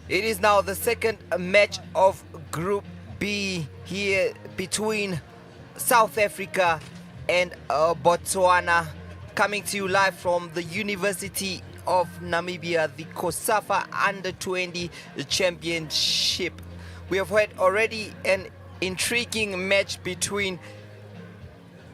It is now the second match of Group B here between South Africa and Botswana, coming to you live from the University of Namibia, the Cosafa Under-20 Championship. We have had already an intriguing match between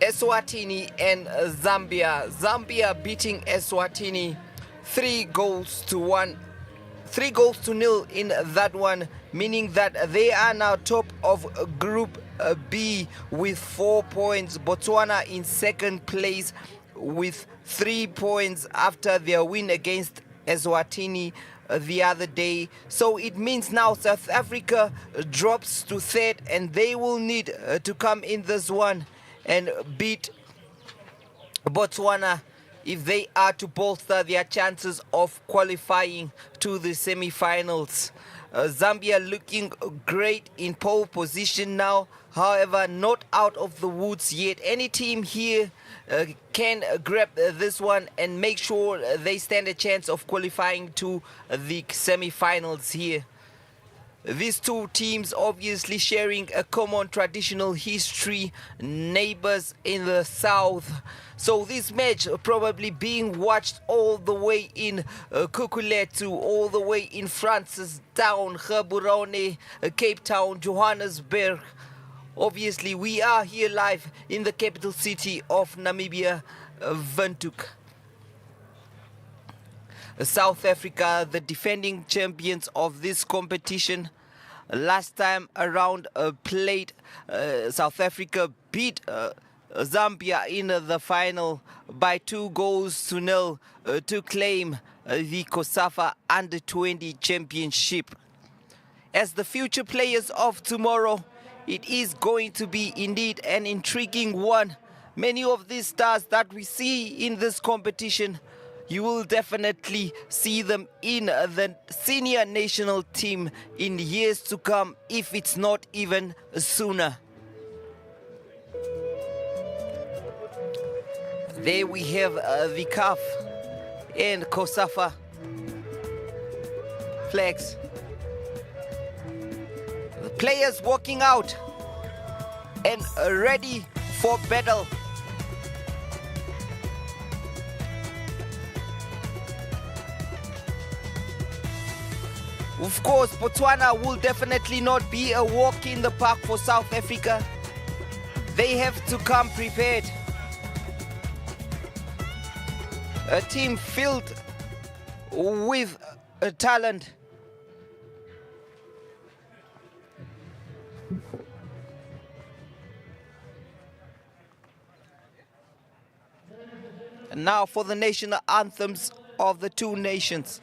Eswatini and Zambia. Zambia beating Eswatini 3 goals to nil in that one, meaning that they are now top of Group B with 4 points. Botswana in second place with 3 points after their win against Eswatini the other day. So it means now South Africa drops to third, and they will need to come in this one and beat Botswana if they are to bolster their chances of qualifying to the semi-finals. Zambia looking great in pole position now, however not out of the woods yet. Any team here can grab this one and make sure they stand a chance of qualifying to the semi-finals here. These two teams obviously sharing a common traditional history, neighbors in the south. So this match probably being watched all the way in Kukuletu, all the way in Francistown, Gaborone, Cape Town, Johannesburg. Obviously we are here live in the capital city of Namibia, Windhoek. South Africa, the defending champions of this competition. Last time around played, South Africa beat Zambia in the final by 2 goals to nil to claim the Cosafa Under-20 Championship. As the future players of tomorrow, it is going to be indeed an intriguing one. Many of these stars that we see in this competition, you will definitely see them in the senior national team in years to come, if it's not even sooner. There we have the CAF and Cosafa flags. The players walking out and ready for battle. Of course, Botswana will definitely not be a walk in the park for South Africa. They have to come prepared. A team filled with talent. And now for the national anthems of the two nations.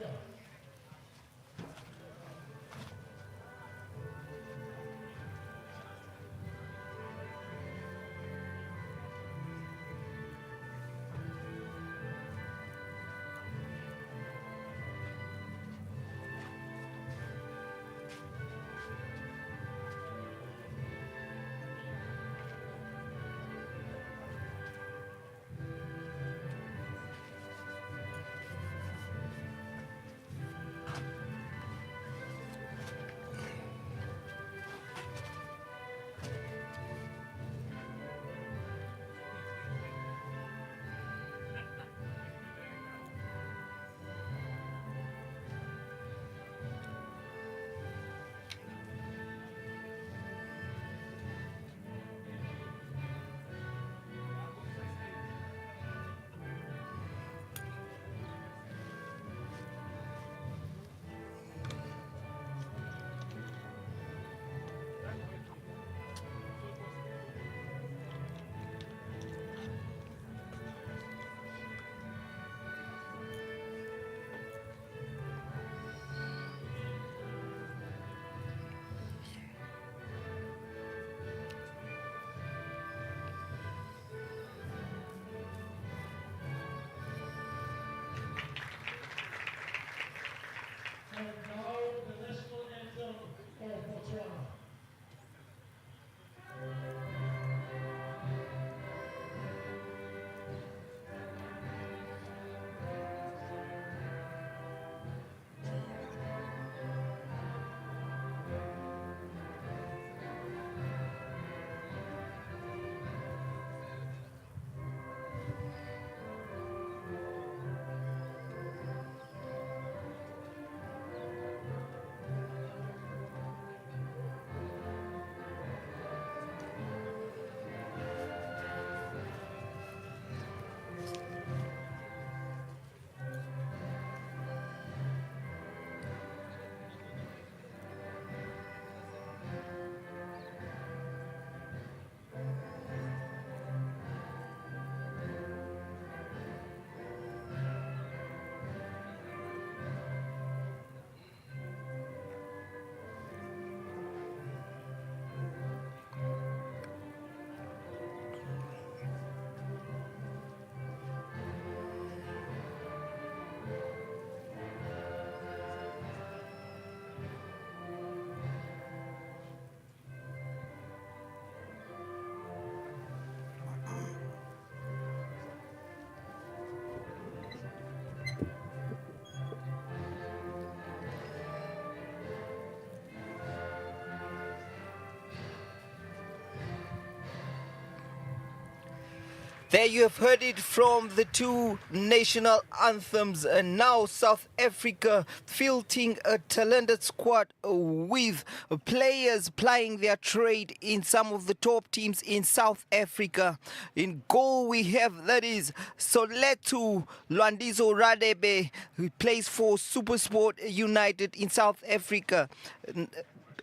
There you have heard it from the two national anthems, and now South Africa fielding a talented squad with players plying their trade in some of the top teams in South Africa. In goal we have, that is Soletu Lwandizo Radebe, who plays for SuperSport United in South Africa. In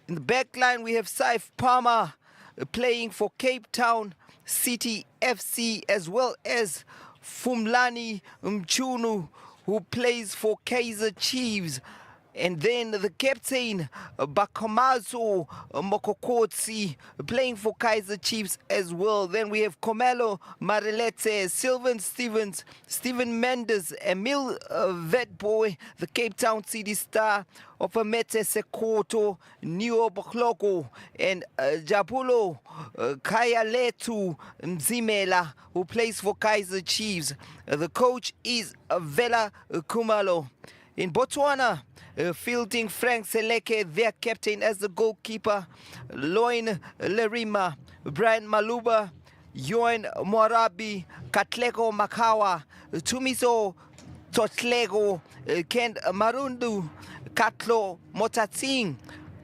the back line we have Saif Palmer playing for Cape Town City FC, as well as Fumlani Mchunu, who plays for Kaizer Chiefs. And then the captain, Bakamazo Mokokotsi, playing for Kaizer Chiefs as well. Then we have Komelo Marilete, Sylvan Stevens, Stephen Mendes, Emil Vetboy, the Cape Town City Star, Opamete Sekoto, Neo Bokloko, and Jabulo Kayaletu Mzimela, who plays for Kaizer Chiefs. The coach is Vela Kumalo. In Botswana, fielding Frank Seleke, their captain, as the goalkeeper, Loin Lerima, Brian Maluba, Yoan Morabi, Katlego Makawa, Tumiso Totlego, Ken Marundu, Katlo Motating,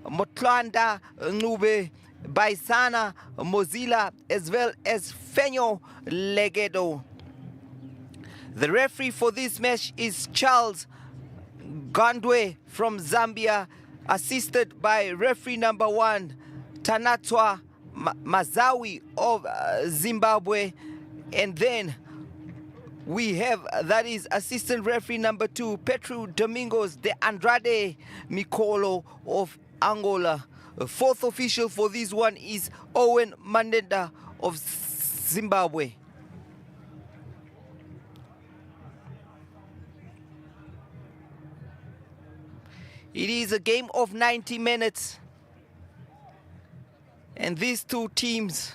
Motlanda Nube, Baisana Mozilla, as well as Fenyo Legedo. The referee for this match is Charles Gandwe from Zambia, assisted by referee number 1, Tanatwa Mazawi of Zimbabwe. And then we have, that is assistant referee number 2, Petru Domingos de Andrade Mikolo of Angola. Fourth official for this one is Owen Mandenda of Zimbabwe. It is a game of 90 minutes, and these two teams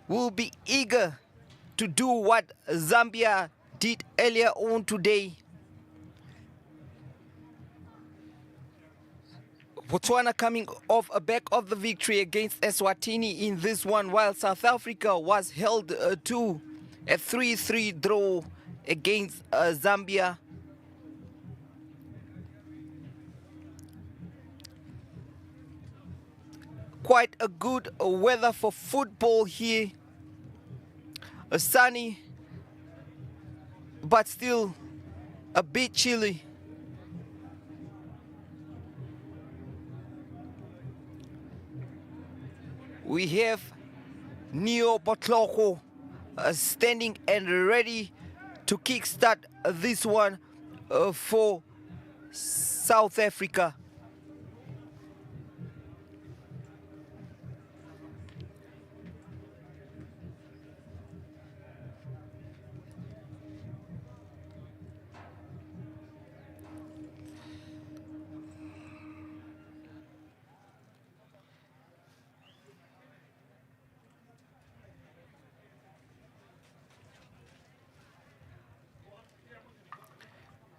will be eager to do what Zambia did earlier on today. Botswana coming off a back of the victory against Eswatini in this one, while South Africa was held to a 3-3 draw against Zambia. Quite a good weather for football here. Sunny, but still a bit chilly. We have Neo Botloko standing and ready to kickstart this one for South Africa.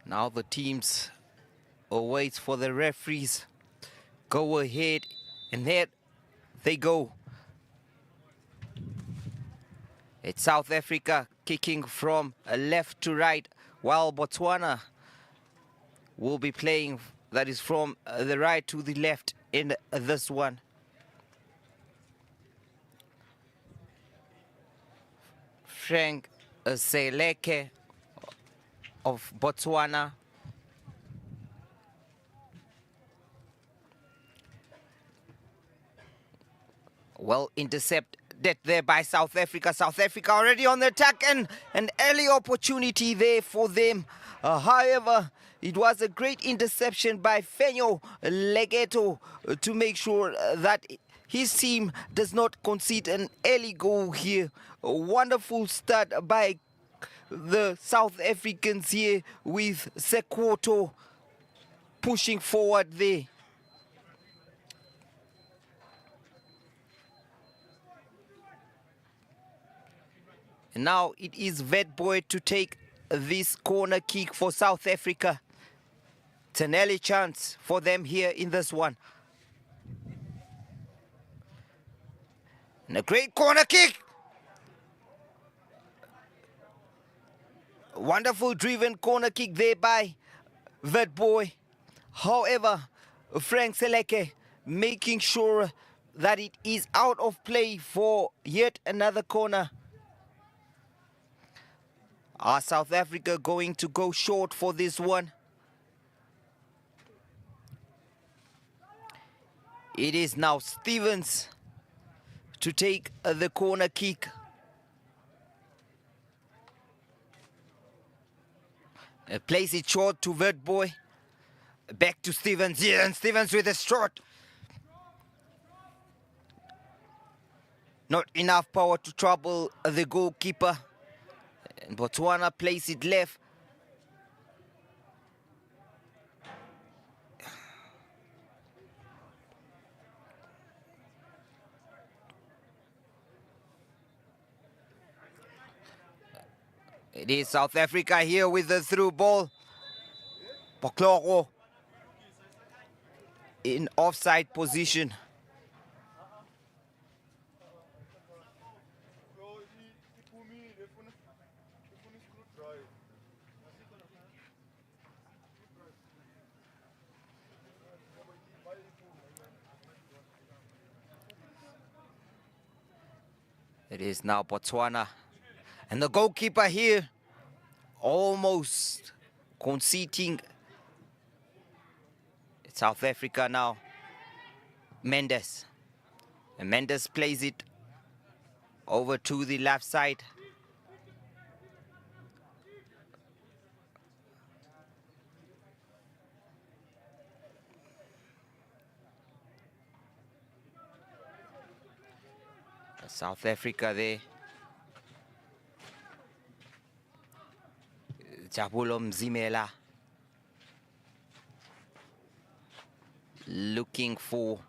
Now the teams await for the referees. Go ahead, and there they go. It's South Africa kicking from left to right, while Botswana will be playing, that is, from the right to the left in this one. Frank Seleke of Botswana. Well intercepted there by South Africa. South Africa already on the attack, and an early opportunity there for them. However, it was a great interception by Fenyo Legeto to make sure that his team does not concede an early goal here. A wonderful start by the South Africans here, with Sekwoto pushing forward there. And now it is Vetboy to take this corner kick for South Africa. It's an early chance for them here in this one. And a great corner kick. Wonderful driven corner kick there by that boy. However, Frank Seleke making sure that it is out of play for yet another corner. Are South Africa going to go short for this one? It is now Stevens to take the corner kick. Place it short to Vert Boy. Back to Stevens here, and Stevens with a shot. Not enough power to trouble the goalkeeper. And Botswana plays it left. It is South Africa here with the through ball. Pokloko in offside position. It is now Botswana. And the goalkeeper here almost conceding. It's South Africa now. Mendes. And Mendes plays it over to the left side. South Africa there. Jabulo Mzimela looking for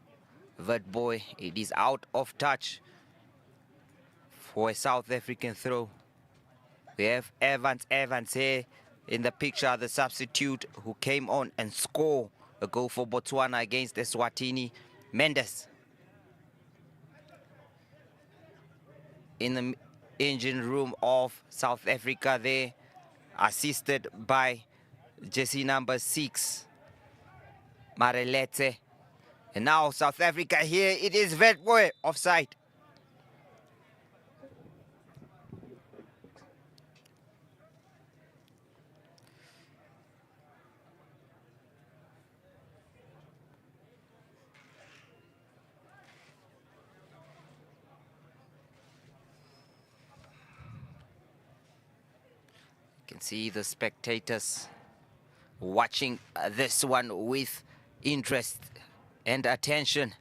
that boy. It is out of touch for a South African throw. We have Evans here in the picture, the substitute who came on and scored a goal for Botswana against Eswatini. Mendes in the engine room of South Africa there, assisted by jersey number 6, Marelete. And now South Africa here, it is Vetboy offside. You can see the spectators watching this one with interest and attention.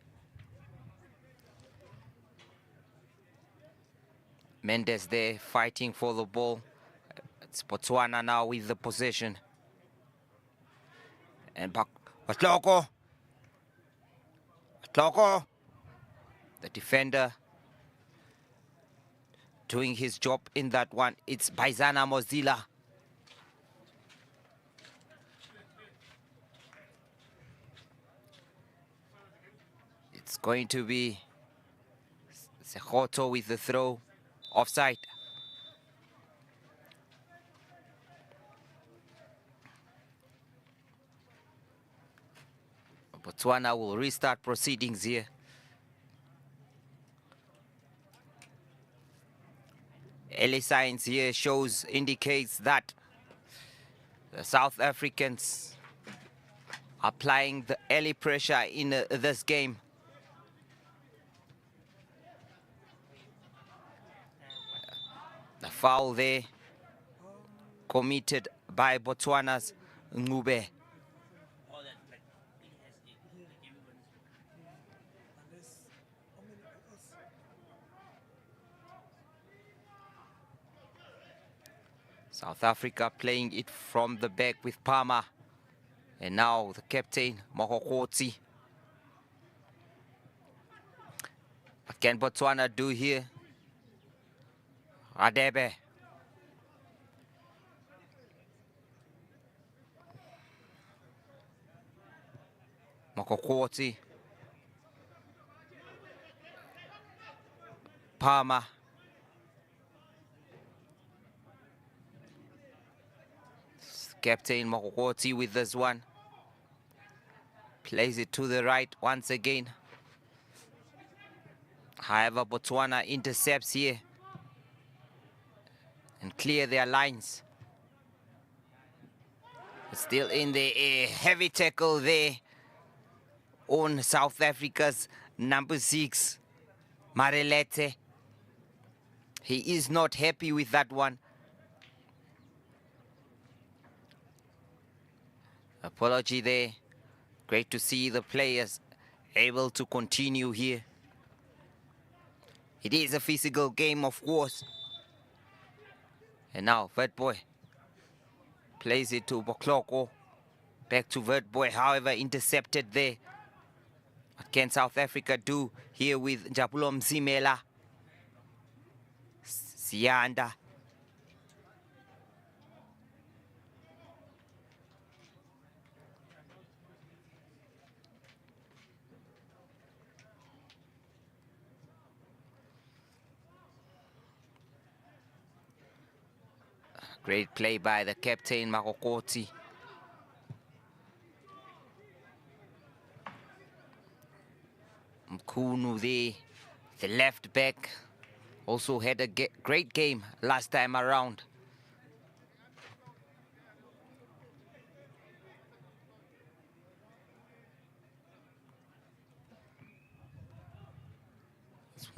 Mendes there fighting for the ball. It's Botswana now with the possession. And back, Atloko, the defender doing his job in that one. It's Baizana Mozilla. It's going to be Sekhoto with the throw. Offside. Botswana will restart proceedings here. Early signs here indicates that the South Africans applying the early pressure in this game. The foul there committed by Botswana's Ngube. South Africa playing it from the back with Palmer. And now the captain, Mohokotsi. What can Botswana do here? Radebe. Mohokotsi. Palmer. Captain Mokokoti with this one. Plays it to the right once again. However, Botswana intercepts here and clear their lines. Still in the air, heavy tackle there on South Africa's number 6, Marelete. He is not happy with that one. Apology there. Great to see the players able to continue here. It is a physical game, of course. And now, Vertboy plays it to Bokloko. Back to Vertboy, however, intercepted there. What can South Africa do here with Njabulo Mzimela? Sianda. Great play by the captain, Makokoti. Mkunu there, the left back, also had a great game last time around.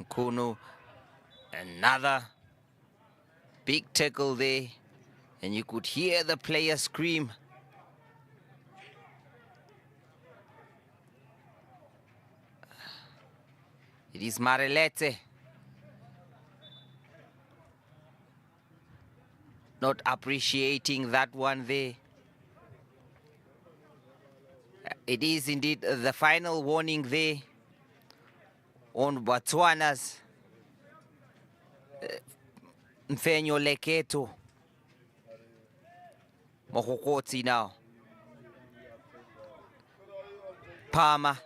Mkunu, another big tackle there, and you could hear the player scream. It is Marelete. Not appreciating that one there. It is indeed the final warning there on Botswana's Mfenyo Leketo. Mokokoti now. Palmer.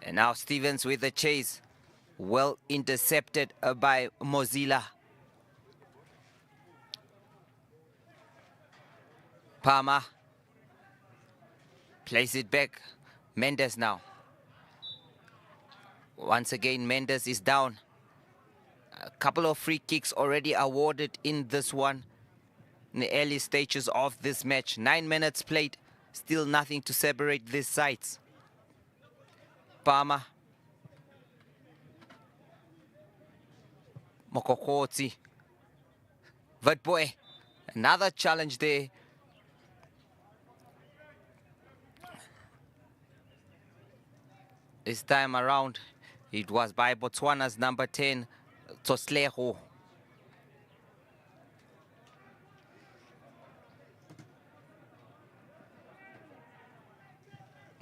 And now Stevens with the chase. Well intercepted by Mozilla. Palmer. Plays it back. Mendes now. Once again, Mendes is down. A couple of free kicks already awarded in this one. In the early stages of this match. 9 minutes played. Still nothing to separate these sides. Palmer. Mokokoti. Vertboy. Another challenge there. This time around, it was by Botswana's number 10, Tosleho.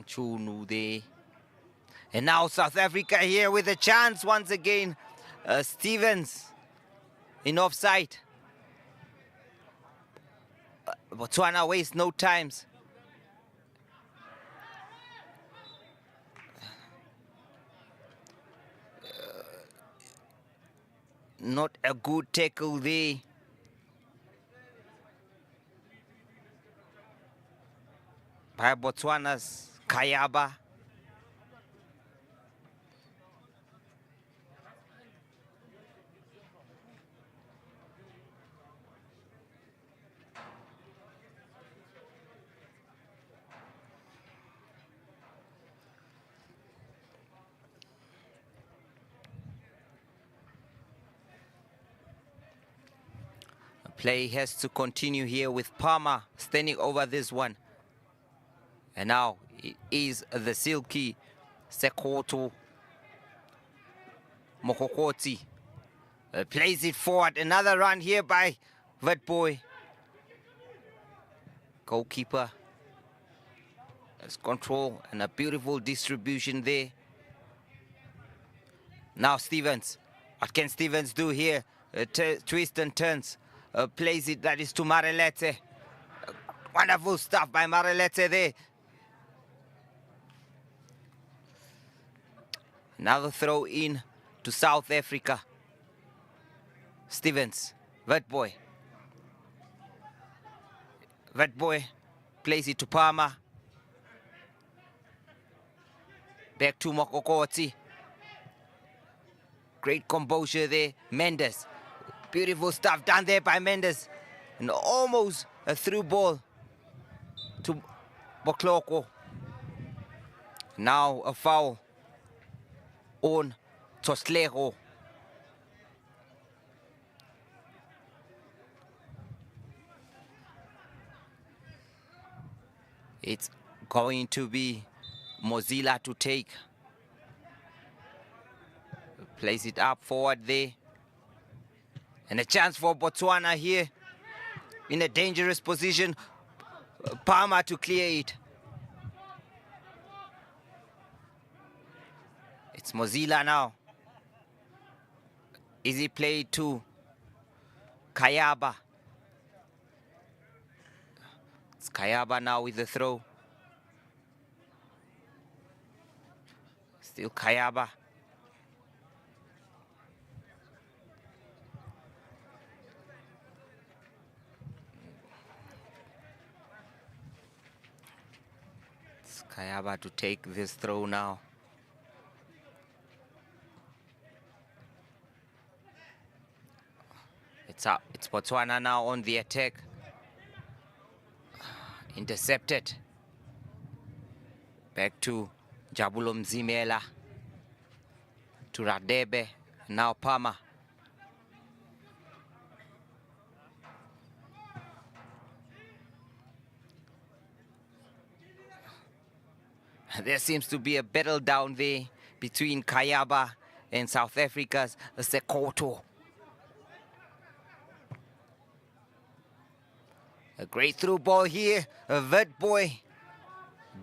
Chunu there. And now South Africa here with a chance once again. Stevens in offside. Botswana wastes no times. Not a good tackle there. By Botswana's Kayaba. Play has to continue here with Palmer standing over this one. And now it is the silky Sekoto Mokokoti. Plays it forward. Another run here by Vertboy. Goalkeeper has control and a beautiful distribution there. Now Stevens. What can Stevens do here? Twist and turns. Plays it, that is to Marelete. Wonderful stuff by Marelete there. Another throw in to South Africa. Stevens, Vertboy. That boy plays it to Palmer. Back to Mokokoti. Great composure there. Mendes. Beautiful stuff done there by Mendes. And almost a through ball to Botloko. Now a foul on Toslego. It's going to be Mozilla to take. Place it up forward there. And a chance for Botswana here. In a dangerous position. Palmer to clear it. It's Mozilla now. Easy play to Kayaba. It's Kayaba now with the throw. Still Kayaba. It's Kayaba to take this throw now. It's up. It's Botswana now on the attack. Intercepted. Back to Jabulo Mzimela. To Radebe. Now Palmer. There seems to be a battle down there between Kayaba and South Africa's Sekoto. A great through ball here. A Vet boy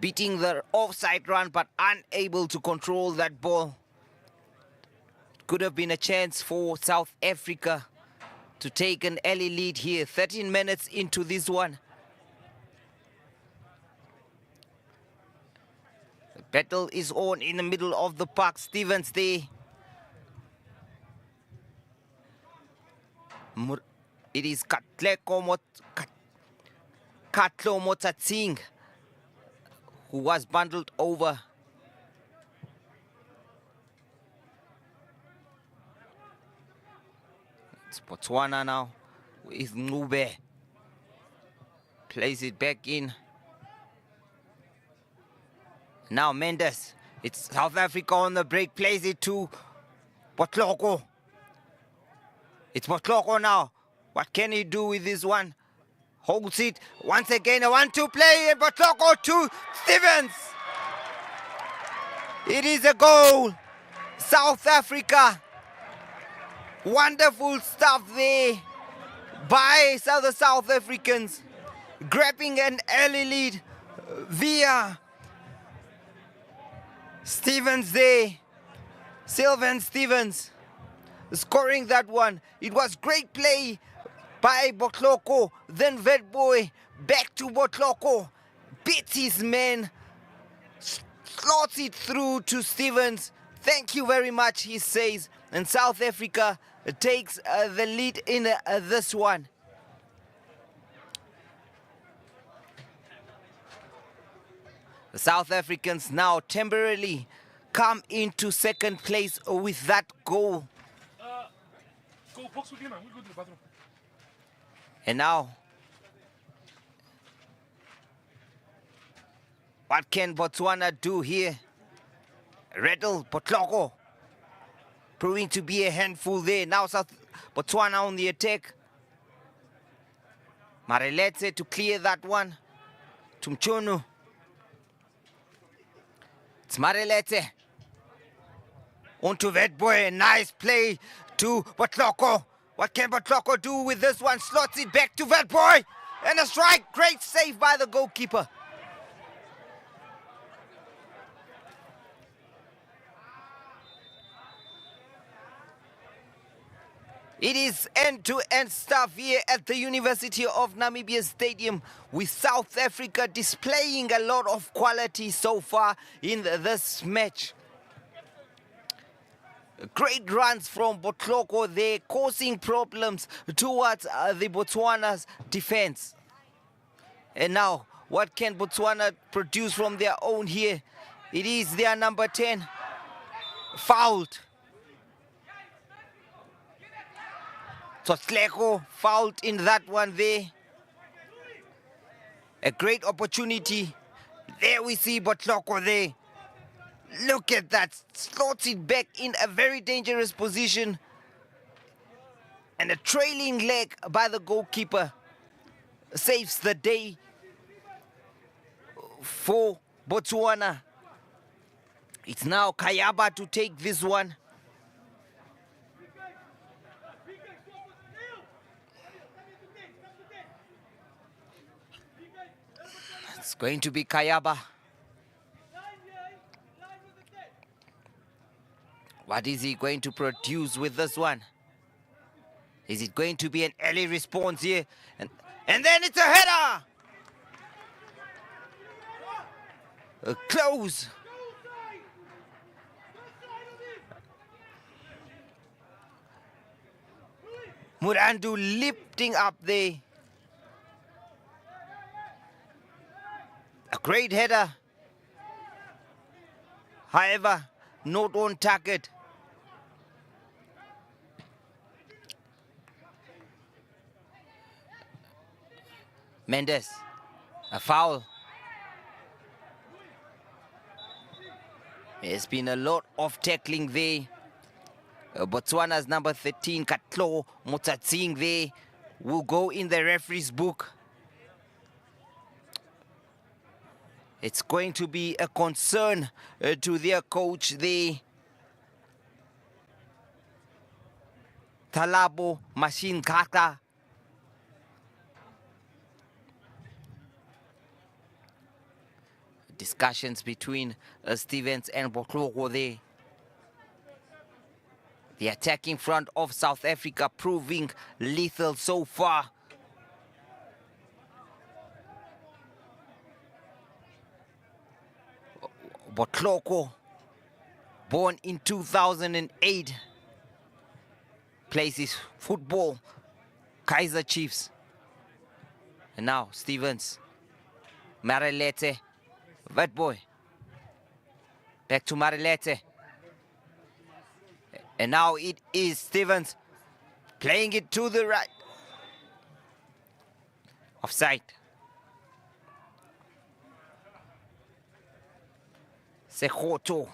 beating the offside run but unable to control that ball. Could have been a chance for South Africa to take an early lead here. 13 minutes into this one. The battle is on in the middle of the park. Stevens there. It is Katlo Motsatsing who was bundled over. It's Botswana now with Ngube. Plays it back in. Now Mendes. It's South Africa on the break. Plays it to Botloko. It's Botloko now. What can he do with this one? Holds it once again. A 1-2 play. And Botloko to Stevens. It is a goal. South Africa. Wonderful stuff there by the South Africans. Grabbing an early lead via Stevens there. Sylvan Stevens scoring that one. It was great play by Botloko. Then Vetboy back to Botloko. Beats his man. Slots it through to Stevens. Thank you very much, he says. And South Africa takes the lead in this one. The South Africans now temporarily come into second place with that goal. And now, what can Botswana do here? Rattle Botloko proving to be a handful there. Now Botswana on the attack. Mareletse to clear that one. Tumchonu. It's Mareletse. Onto Vetboy. Nice play to Botloko. What can Botloko do with this one? Slots it back to Vetboy. And a strike. Great save by the goalkeeper. It is end-to-end stuff here at the University of Namibia Stadium, with South Africa displaying a lot of quality so far in this match. Great runs from Botloko there, causing problems towards the Botswana's defense. And now, what can Botswana produce from their own here? It is their number 10. Fouled. Tsotleko fouled in that one there. A great opportunity. There we see Botloko there. Look at that. Slots it back in a very dangerous position. And a trailing leg by the goalkeeper saves the day for Botswana. It's now Kayaba to take this one. It's going to be Kayaba. What is he going to produce with this one? Is it going to be an early response here? And then it's a header! Close. Murandu lifting up there. A great header. However, not on target. Mendes, a foul. There's been a lot of tackling there. Botswana's number 13, Katlo Motsatsing there, will go in the referee's book. It's going to be a concern to their coach there. Talabo Machine Kaka. Discussions between Stevens and Botloko there. The attacking front of South Africa proving lethal so far. Botloko, born in 2008, plays his football, Kaizer Chiefs. And now Stevens, Marilete, that boy. Back to Marilete. And now it is Stevens playing it to the right. Offside. Sekhoto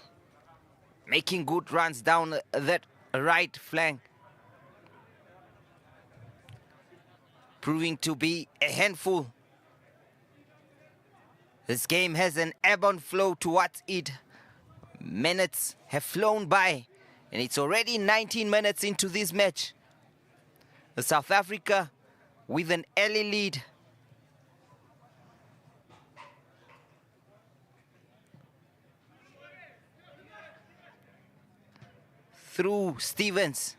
making good runs down that right flank. Proving to be a handful. This game has an ebb and flow towards it. Minutes have flown by, and it's already 19 minutes into this match. South Africa with an early lead. Through Stevens.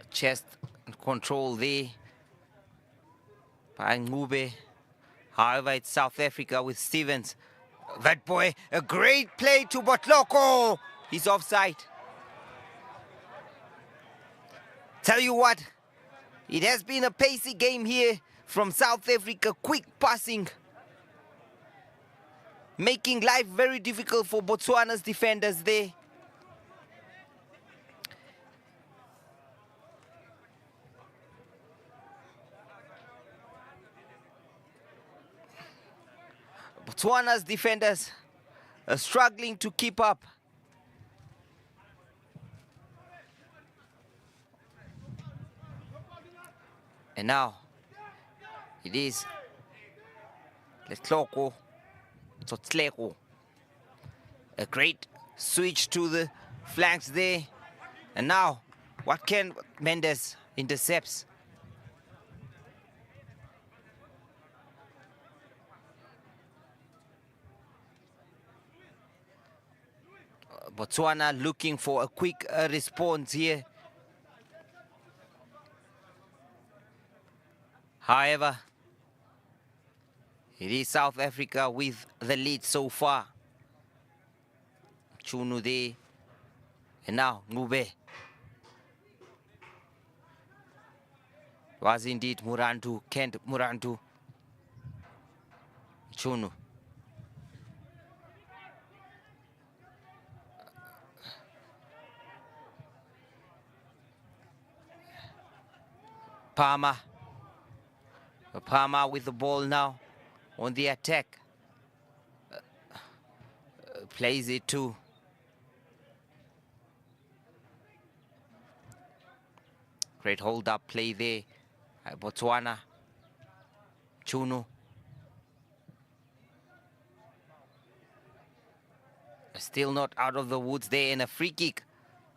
Chest control there by Ngube. However, it's South Africa with Stevens. That boy, a great play to Botloko. He's offside. Tell you what, it has been a pacey game here from South Africa. Quick passing, making life very difficult for Botswana's defenders there. Botswana's defenders are struggling to keep up. And now it is Letloko Tsotleko. A great switch to the flanks there. And now, what can Mendes intercepts? Botswana looking for a quick response here. However, it is South Africa with the lead so far. Chunu there. And now Ngube. Was indeed Murantu, Kent Murantu. Chunu. Palmer. Palmer with the ball now on the attack. Plays it to great hold up play there. Botswana. Chunu. Still not out of the woods there, and a free kick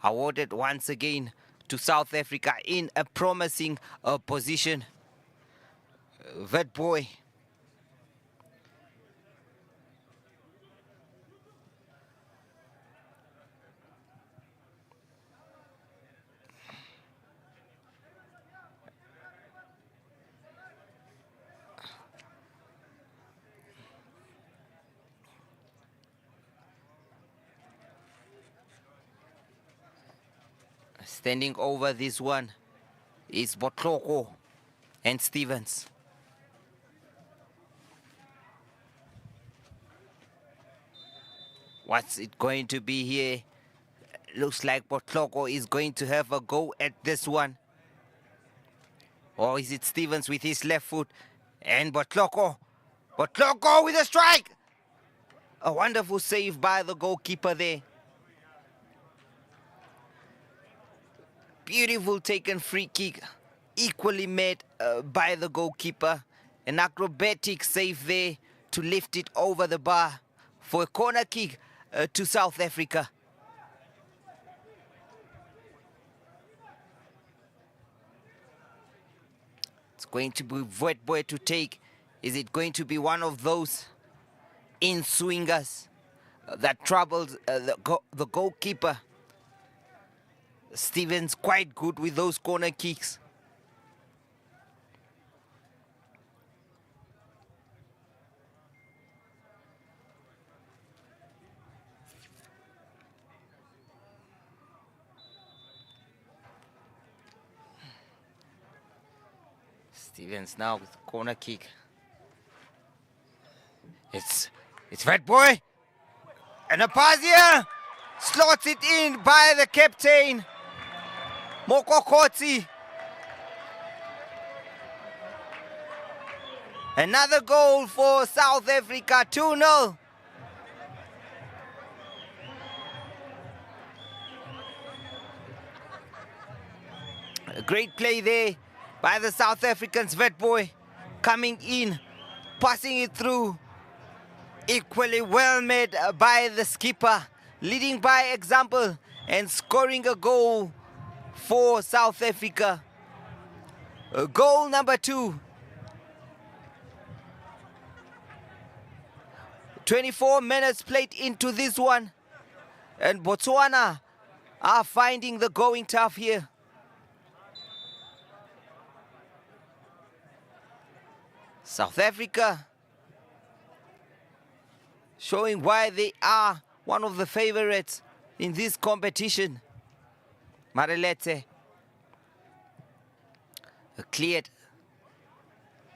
awarded once again to South Africa in a promising position. That boy. Standing over this one is Botloko and Stevens. What's it going to be here? Looks like Botloko is going to have a go at this one. Or is it Stevens with his left foot? And Botloko. Botloko with a strike! A wonderful save by the goalkeeper there. Beautiful taken free kick, equally made by the goalkeeper. An acrobatic save there to lift it over the bar for a corner kick to South Africa. It's going to be Wetboy to take. Is it going to be one of those in-swingers that troubles the goalkeeper? Stevens quite good with those corner kicks. Stevens now with corner kick. It's Red Boy. And a pass here. Slots it in by the captain, Mokokotsi. Another goal for South Africa, 2-0. A great play there by the South Africans. Wetboy coming in, passing it through. Equally well made by the skipper, leading by example and scoring a goal for South Africa. Goal number 2. 24 minutes played into this one. And Botswana are finding the going tough here. South Africa showing why they are one of the favorites in this competition. Marelete cleared.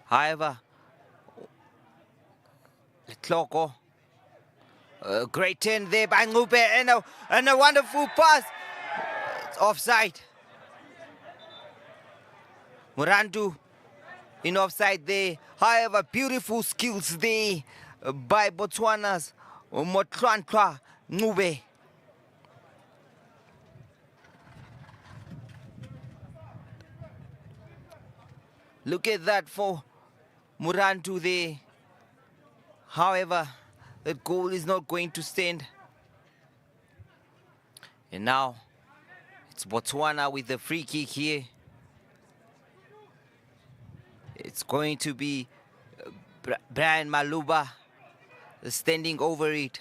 However, Letloko, a great turn there by Ngube and a wonderful pass. It's offside. Murantu in offside there. However, beautiful skills there by Botswana's Motlantwa Ngube. Look at that for Murantu there. However, that goal is not going to stand. And now it's Botswana with the free kick here. It's going to be Brian Maluba standing over it.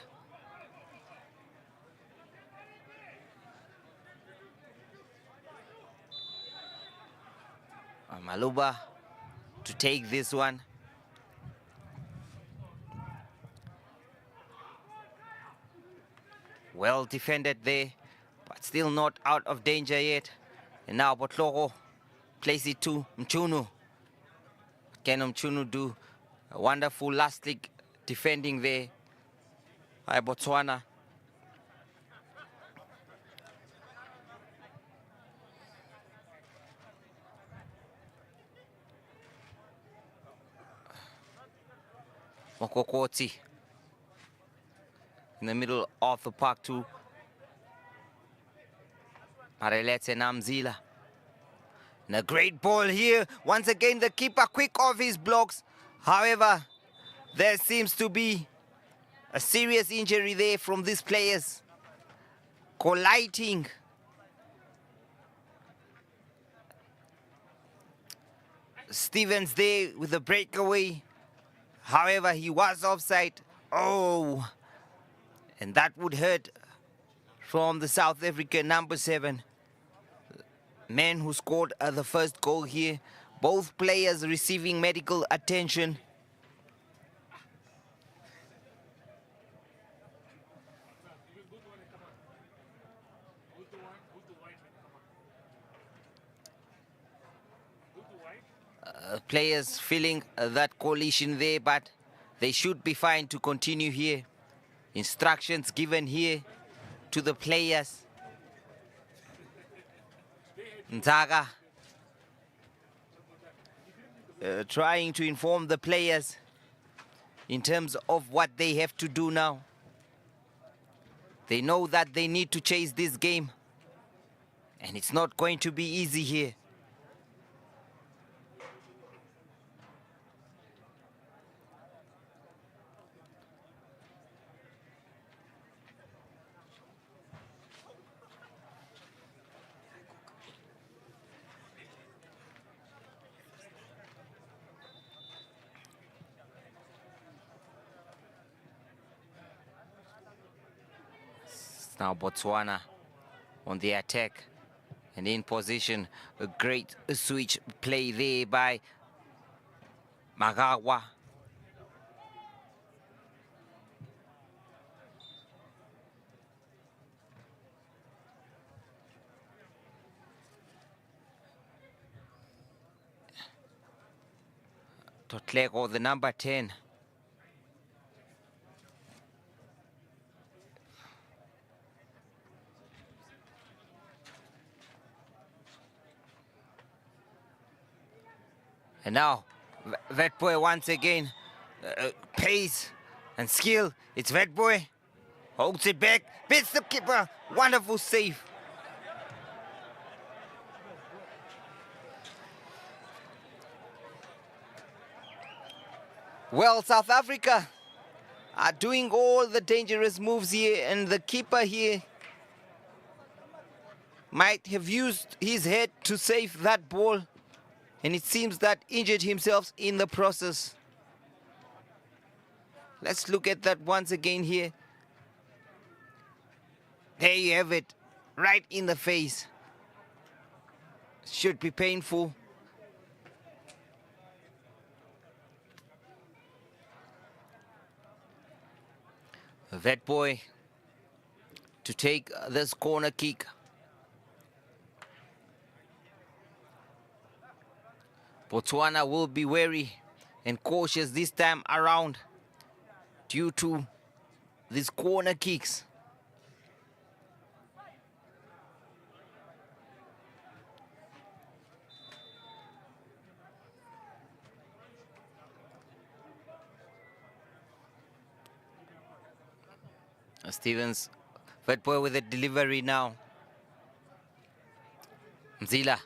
Maluba to take this one. Well defended there, but still not out of danger yet. And now Botloko plays it to Mchunu. Can Mchunu do a wonderful last league defending there by Botswana? Mokokoti in the middle of the park to Mareletse Namzila. And a great ball here. Once again, the keeper quick off his blocks. However, there seems to be a serious injury there from these players. Colliding. Stevens there with a breakaway. However, he was offside. Oh, and that would hurt from the South African number 7. Man who scored the first goal here. Both players receiving medical attention. Players feeling that collision there, but they should be fine to continue here. Instructions given here to the players. Nzaga trying to inform the players in terms of what they have to do now. They know that they need to chase this game, and it's not going to be easy here. Now Botswana on the attack and in position. A great switch play there by Magawa. Totlego, the number 10. And now, Vetboy once again, pace and skill. It's Vetboy, holds it back, beats the keeper, wonderful save. Well, South Africa are doing all the dangerous moves here, and the keeper here might have used his head to save that ball. And it seems that injured himself in the process. Let's look at that once again here. There you have it, right in the face. Should be painful. Vetboy to take this corner kick. Botswana will be wary and cautious this time around due to these corner kicks. Stevens, Vetboy with a delivery now. Mzila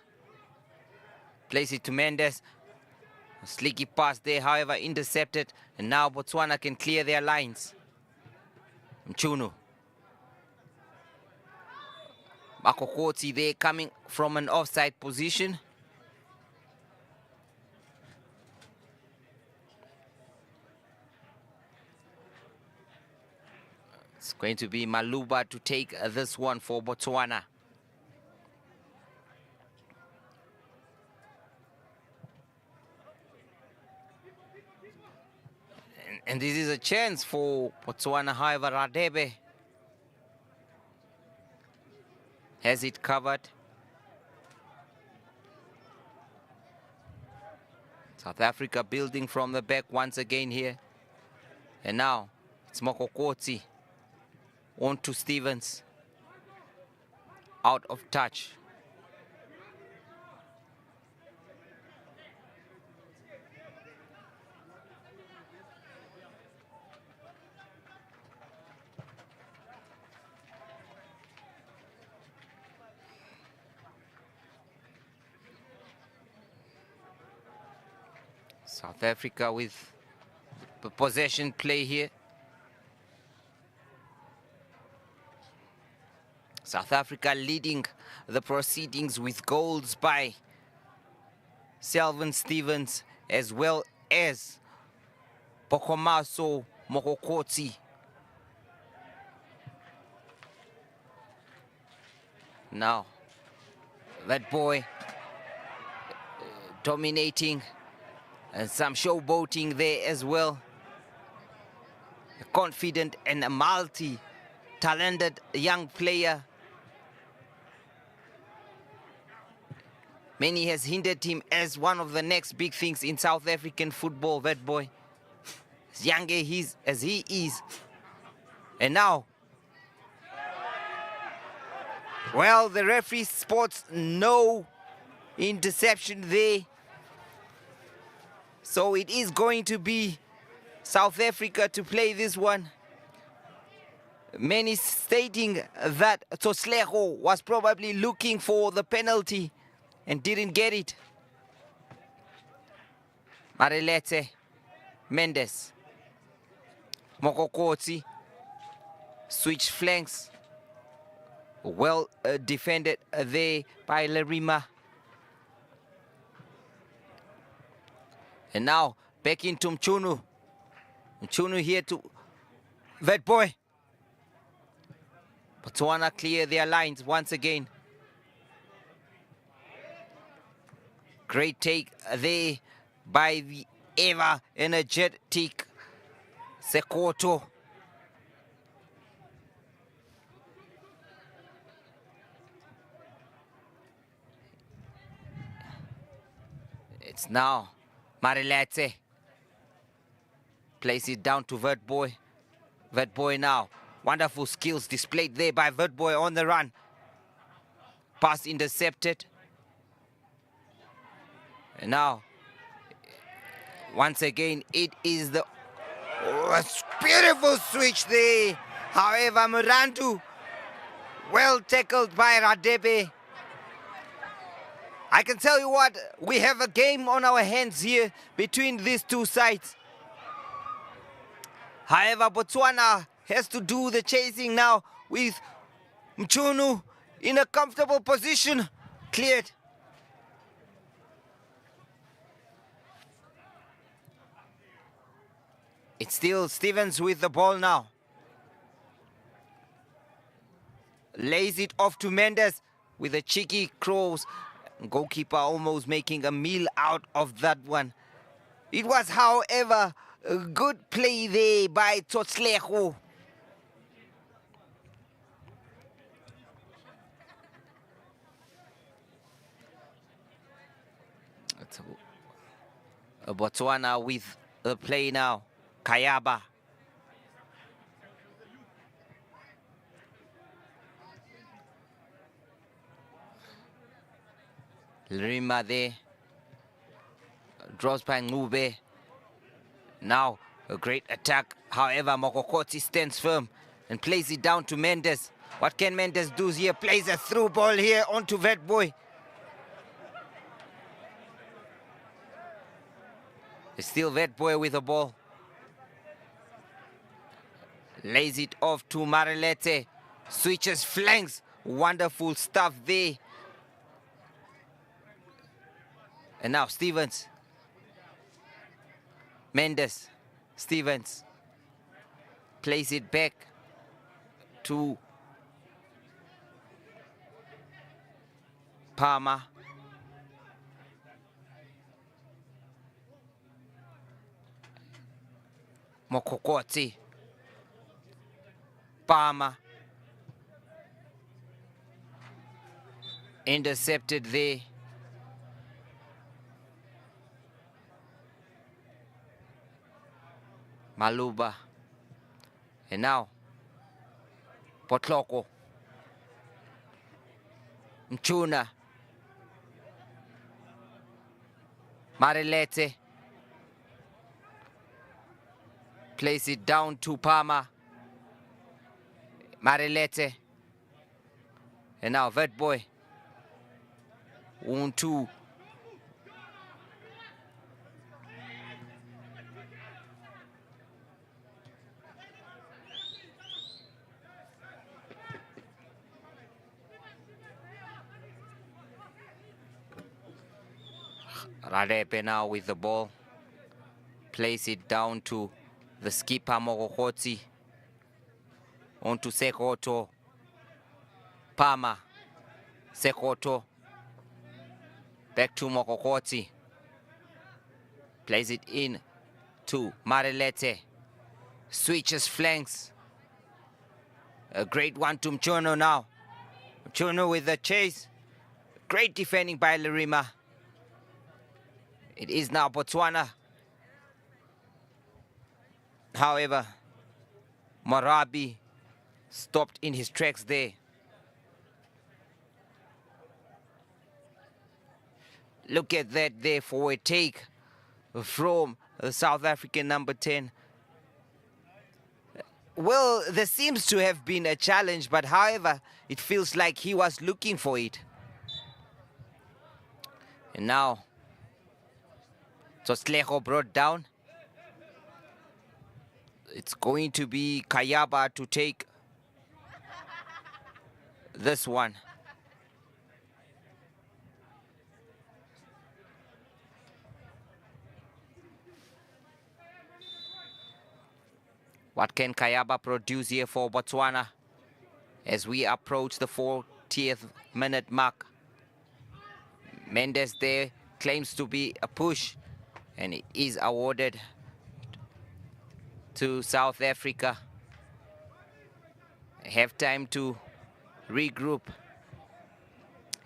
plays it to Mendes. A sleeky pass there, however, intercepted. And now Botswana can clear their lines. Mchunu. Makokoti there coming from an offside position. It's going to be Maluba to take this one for Botswana. And this is a chance for Botswana. However, Radebe has it covered. South Africa building from the back once again here. And now it's Mokokotsi on to Stevens. Out of touch. South Africa with the possession play here. South Africa leading the proceedings with goals by Selvin Stevens as well as Bokomaso Mokokotsi. Now, that boy dominating and some showboating there as well. A confident and a multi-talented young player. Many has hindered him as one of the next big things in South African football, that boy. As young as he is. And now, well, the referee spots no interception there. So it is going to be South Africa to play this one. Many stating that Tsotlego was probably looking for the penalty and didn't get it. Marelete, Mendes, Mokokotsi, switch flanks. Well defended there by Lerima. And now back into Mchunu. Mchunu here to that boy. Botswana clear their lines once again. Great take there by the ever energetic Sekoto. It's now Marilete. Place it down to Vertboy. Vertboy now. Wonderful skills displayed there by Vertboy on the run. Pass intercepted. And now, once again, it is the beautiful switch there. However, Murantu, well tackled by Radebe. I can tell you what, we have a game on our hands here between these two sides. However, Botswana has to do the chasing now with Mchunu in a comfortable position. Cleared. It's still Stevens with the ball now. Lays it off to Mendes with a cheeky cross. Goalkeeper almost making a meal out of that one. It was, however, a good play there by Tsotlego. Botswana with the play now. Kayaba. Lrima there. Draws by Ngube. Now a great attack. However, Mokokotsi stands firm and plays it down to Mendes. What can Mendes do here? Plays a through ball here onto Vetboy. It's still Vetboy with the ball. Lays it off to Marilete. Switches flanks. Wonderful stuff there. And now Stevens. Mendes. Stevens. Plays it back to Palmer. Mokokoti. Palmer. Intercepted there. Maluba. And now, Potloko. Mchuna. Marilete. Place it down to Palmer. Marilete. And now Vetboy. 1-2. Radepe now with the ball. Place it down to the skipper Mokokoti. On to Sekoto. Palmer. Sekoto. Back to Mokokoti. Plays it in to Marilete. Switches flanks. A great one to Mchono now. Mchono with the chase. Great defending by Lerima. It is now Botswana. However, Marabi stopped in his tracks there. Look at that there for a take from the South African number 10. Well, there seems to have been a challenge, but however, it feels like he was looking for it. And now, Toslejo brought down. It's going to be Kayaba to take this one. What can Kayaba produce here for Botswana as we approach the 40th minute mark? Mendes there claims to be a push, and it is awarded to South Africa. Have time to regroup.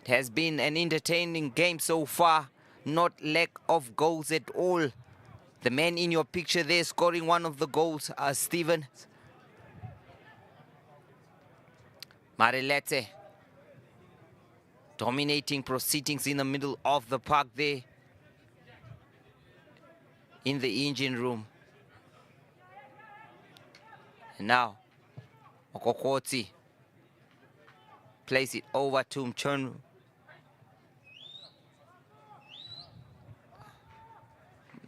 It has been an entertaining game so far, not lack of goals at all. The man in your picture there scoring one of the goals, Steven. Marilete dominating proceedings in the middle of the park there in the engine room. And now, Okokoti plays it over to Mchonu.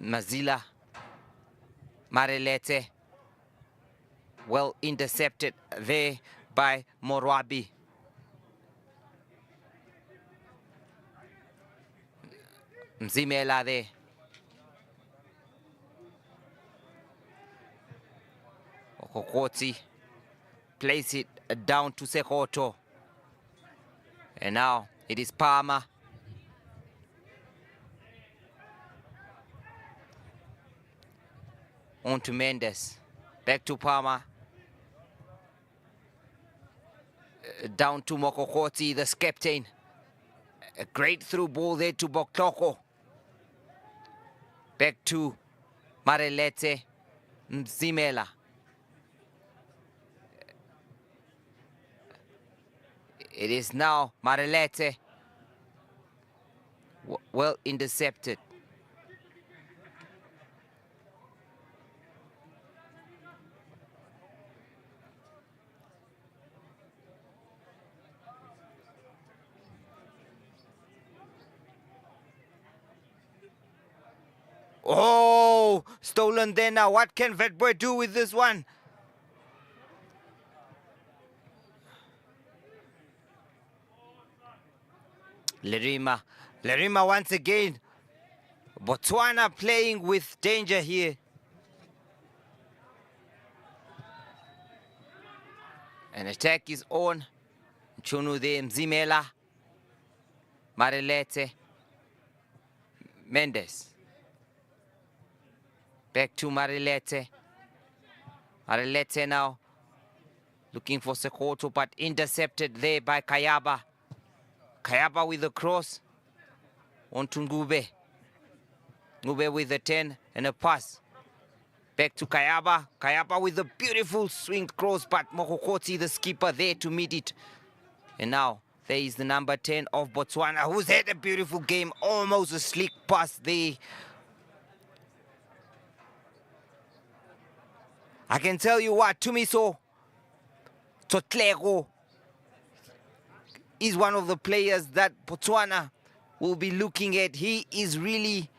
Mazila. Marilete. Well intercepted there by Morwabi. Mzimela there. Okokoti plays it down to Sekoto. And now it is Palmer. On to Mendes. Back to Palmer. Down to Mokokoti, the captain. A great through ball there to Bokloko. Back to Marilete Mzimela. It is now Marilete. Well intercepted. Oh, stolen there now. What can Vetboy do with this one? Lerima once again. Botswana playing with danger here. An attack is on. Chunu there, Mzimela. Marilete. Mendes. Back to Marilete. Arelete now looking for Sekoto, but intercepted there by Kayaba. Kayaba with the cross onto Ngube. Ngube with the 10 and a pass. Back to Kayaba. Kayaba with a beautiful swing cross, but Mokokoti, the skipper, there to meet it. And now there is the number 10 of Botswana, who's had a beautiful game, almost a slick pass there. I can tell you what, Tumiso Totlego is one of the players that Botswana will be looking at. He is really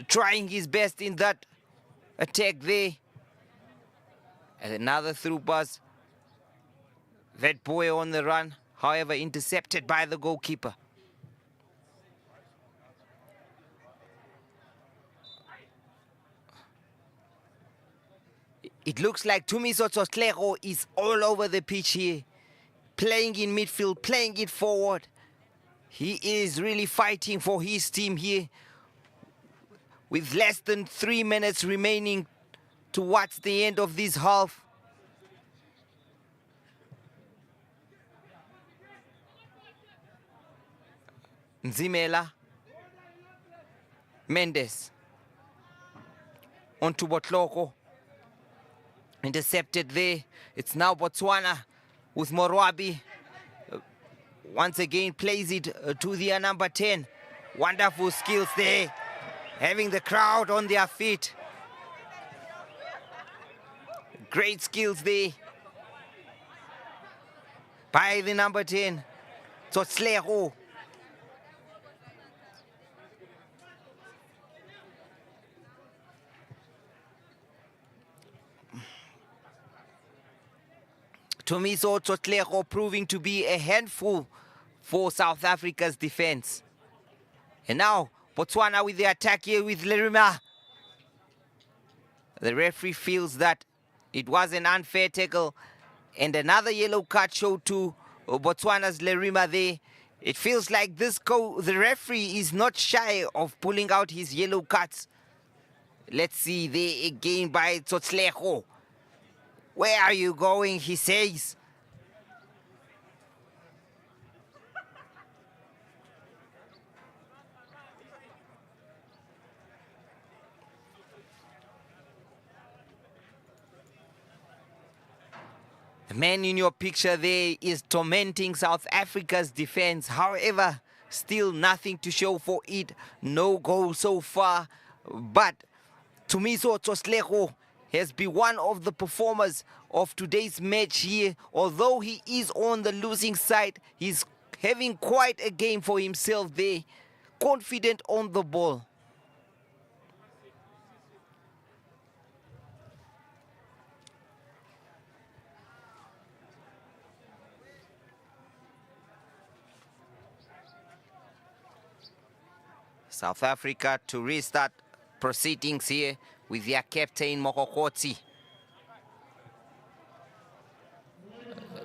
trying his best in that attack there. And another through pass. That boy on the run, however, intercepted by the goalkeeper. It looks like Tumiso Totlego is all over the pitch here. Playing in midfield, playing it forward. He is really fighting for his team here. With less than 3 minutes remaining towards the end of this half. Nzimela. Mendes. Onto Botloko. Intercepted there. It's now Botswana with Morwabi. Once again plays it to their number 10. Wonderful skills there. Having the crowd on their feet. Great skills there. By the number 10. Tsotlego. Tumiso Totlego proving to be a handful for South Africa's defense. And now, Botswana with the attack here with Lerima. The referee feels that it was an unfair tackle and another yellow card showed to Botswana's Lerima there. It feels like the referee is not shy of pulling out his yellow cards. Let's see there again by Tsotlego. Where are you going, he says. The man in your picture there is tormenting South Africa's defense. However, still nothing to show for it. No goal so far. But Tumiso Totlego has been one of the performers of today's match here. Although he is on the losing side, he's having quite a game for himself there. Confident on the ball. South Africa to restart proceedings here with their captain Mokokoti.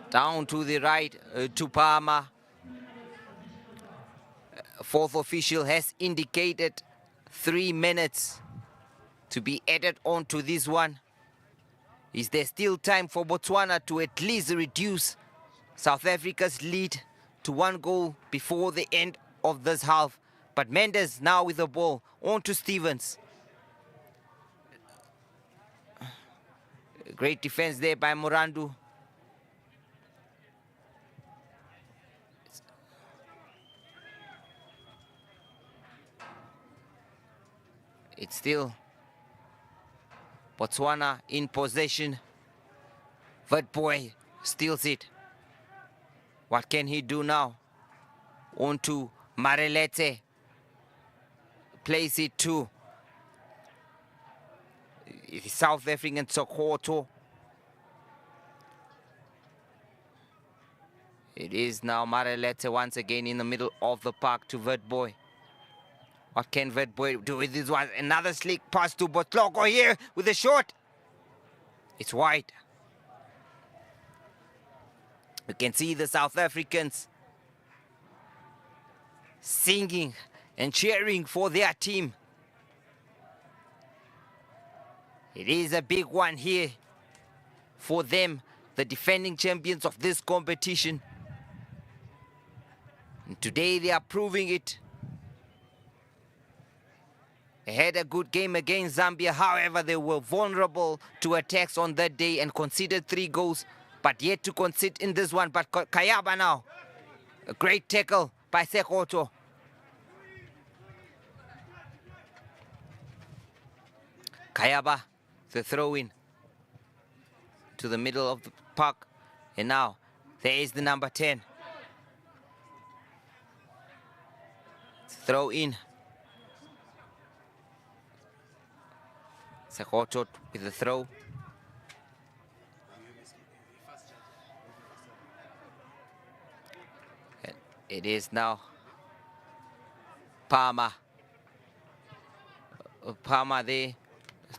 Down to the right to Palmer. Fourth official has indicated 3 minutes to be added on to this one. Is there still time for Botswana to at least reduce South Africa's lead to 1 goal before the end of this half? But Mendes now with the ball, on to Stevens. Great defense there by Morandu. It's still Botswana in possession. Boy steals it. What can he do now? On to Marelete. Plays it to South African Sokoto. It is now Marelete once again in the middle of the park to Boy. What can Boy do with this one? Another slick pass to Botloko here with a shot. It's wide. You can see the South Africans singing and cheering for their team. It is a big one here. for them, the defending champions of this competition. And today they are proving it. They had a good game against Zambia. However, they were vulnerable to attacks on that day and conceded 3 goals, but yet to concede in this one. But Kayaba now, a great tackle by Sekoto. Kayaba, the throw-in to the middle of the park. And now, there is the number 10. Throw in. Sekoto with the throw. And it is now Palmer. Palmer there.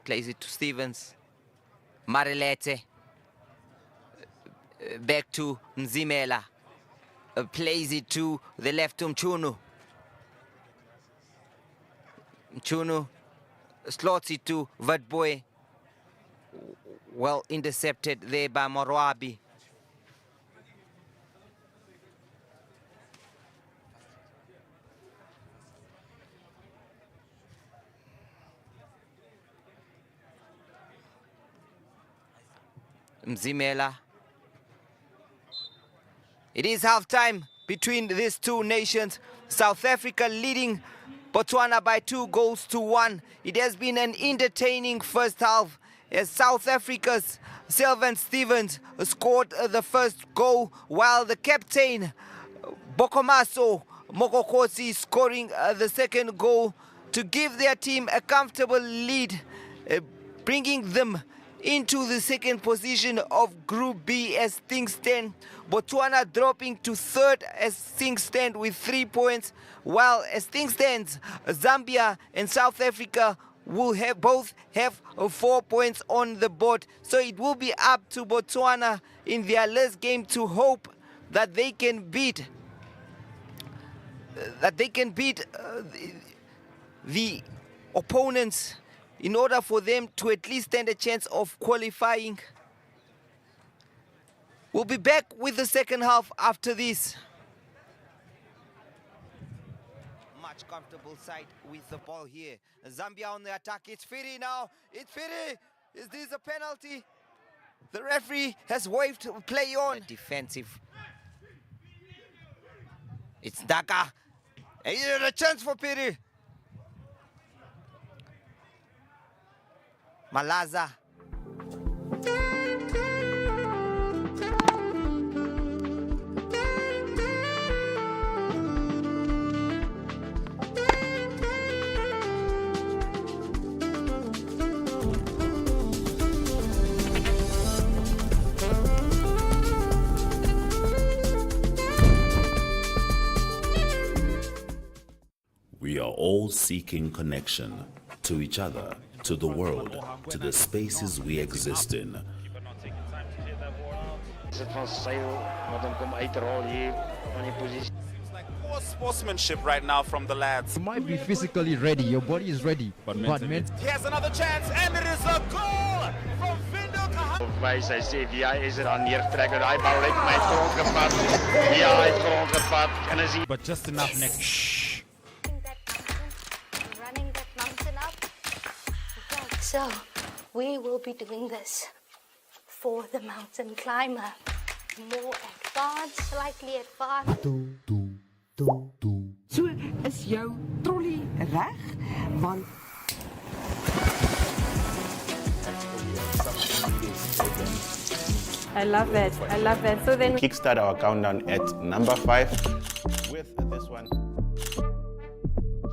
Plays it to Stevens. Marilete. Back to Nzimela. Plays it to the left to Mchunu. Mchunu slots it to Vatboy. Well intercepted there by Morwabi. Mzimela. It is halftime between these two nations. South Africa leading Botswana by 2-1. It has been an entertaining first half as South Africa's Sylvan Stevens scored the first goal, while the captain Bokomaso Mokokosi scoring the second goal to give their team a comfortable lead, bringing them into the second position of Group B as things stand. Botswana dropping to third as things stand with 3 points, while as things stand, Zambia and South Africa will both have 4 points on the board. So it will be up to Botswana in their last game to hope that they can beat the opponents in order for them to at least stand a chance of qualifying. We'll be back with the second half after this. Much comfortable side with the ball here. Zambia on the attack. It's Firi now. It's Firi. Is this a penalty? The referee has waved play on. Defensive. It's Daka. And a chance for Firi. Malaza. We are all seeking connection to each other, to the world, to the spaces we exist in. Poor sportsmanship right now from the lads. You might be physically ready, your body is ready, but mentally. Here's another chance, and it is a goal from Vindo Kaha. Sy sê wie hy is er aan neertrek en daai bal het my grond gevat. Ja, hy het grond gevat en is But just enough next. Running that mountain up. Right, so we will be doing this for the mountain climber. More advanced, slightly advanced. So is jou trolley reg? Want I love it. I love it. So then kickstart our countdown at number 5 with this one.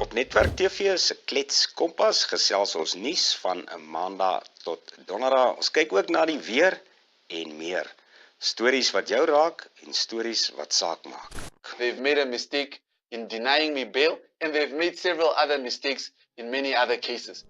Op Netwerk TV se Klets Kompas gesels ons nuus van 'n Maandag tot Donderdag. Ons kyk ook na die weer en meer. Stories wat jou raak en stories wat saak maak. They've made a mistake in denying me bail, and they've made several other mistakes in many other cases.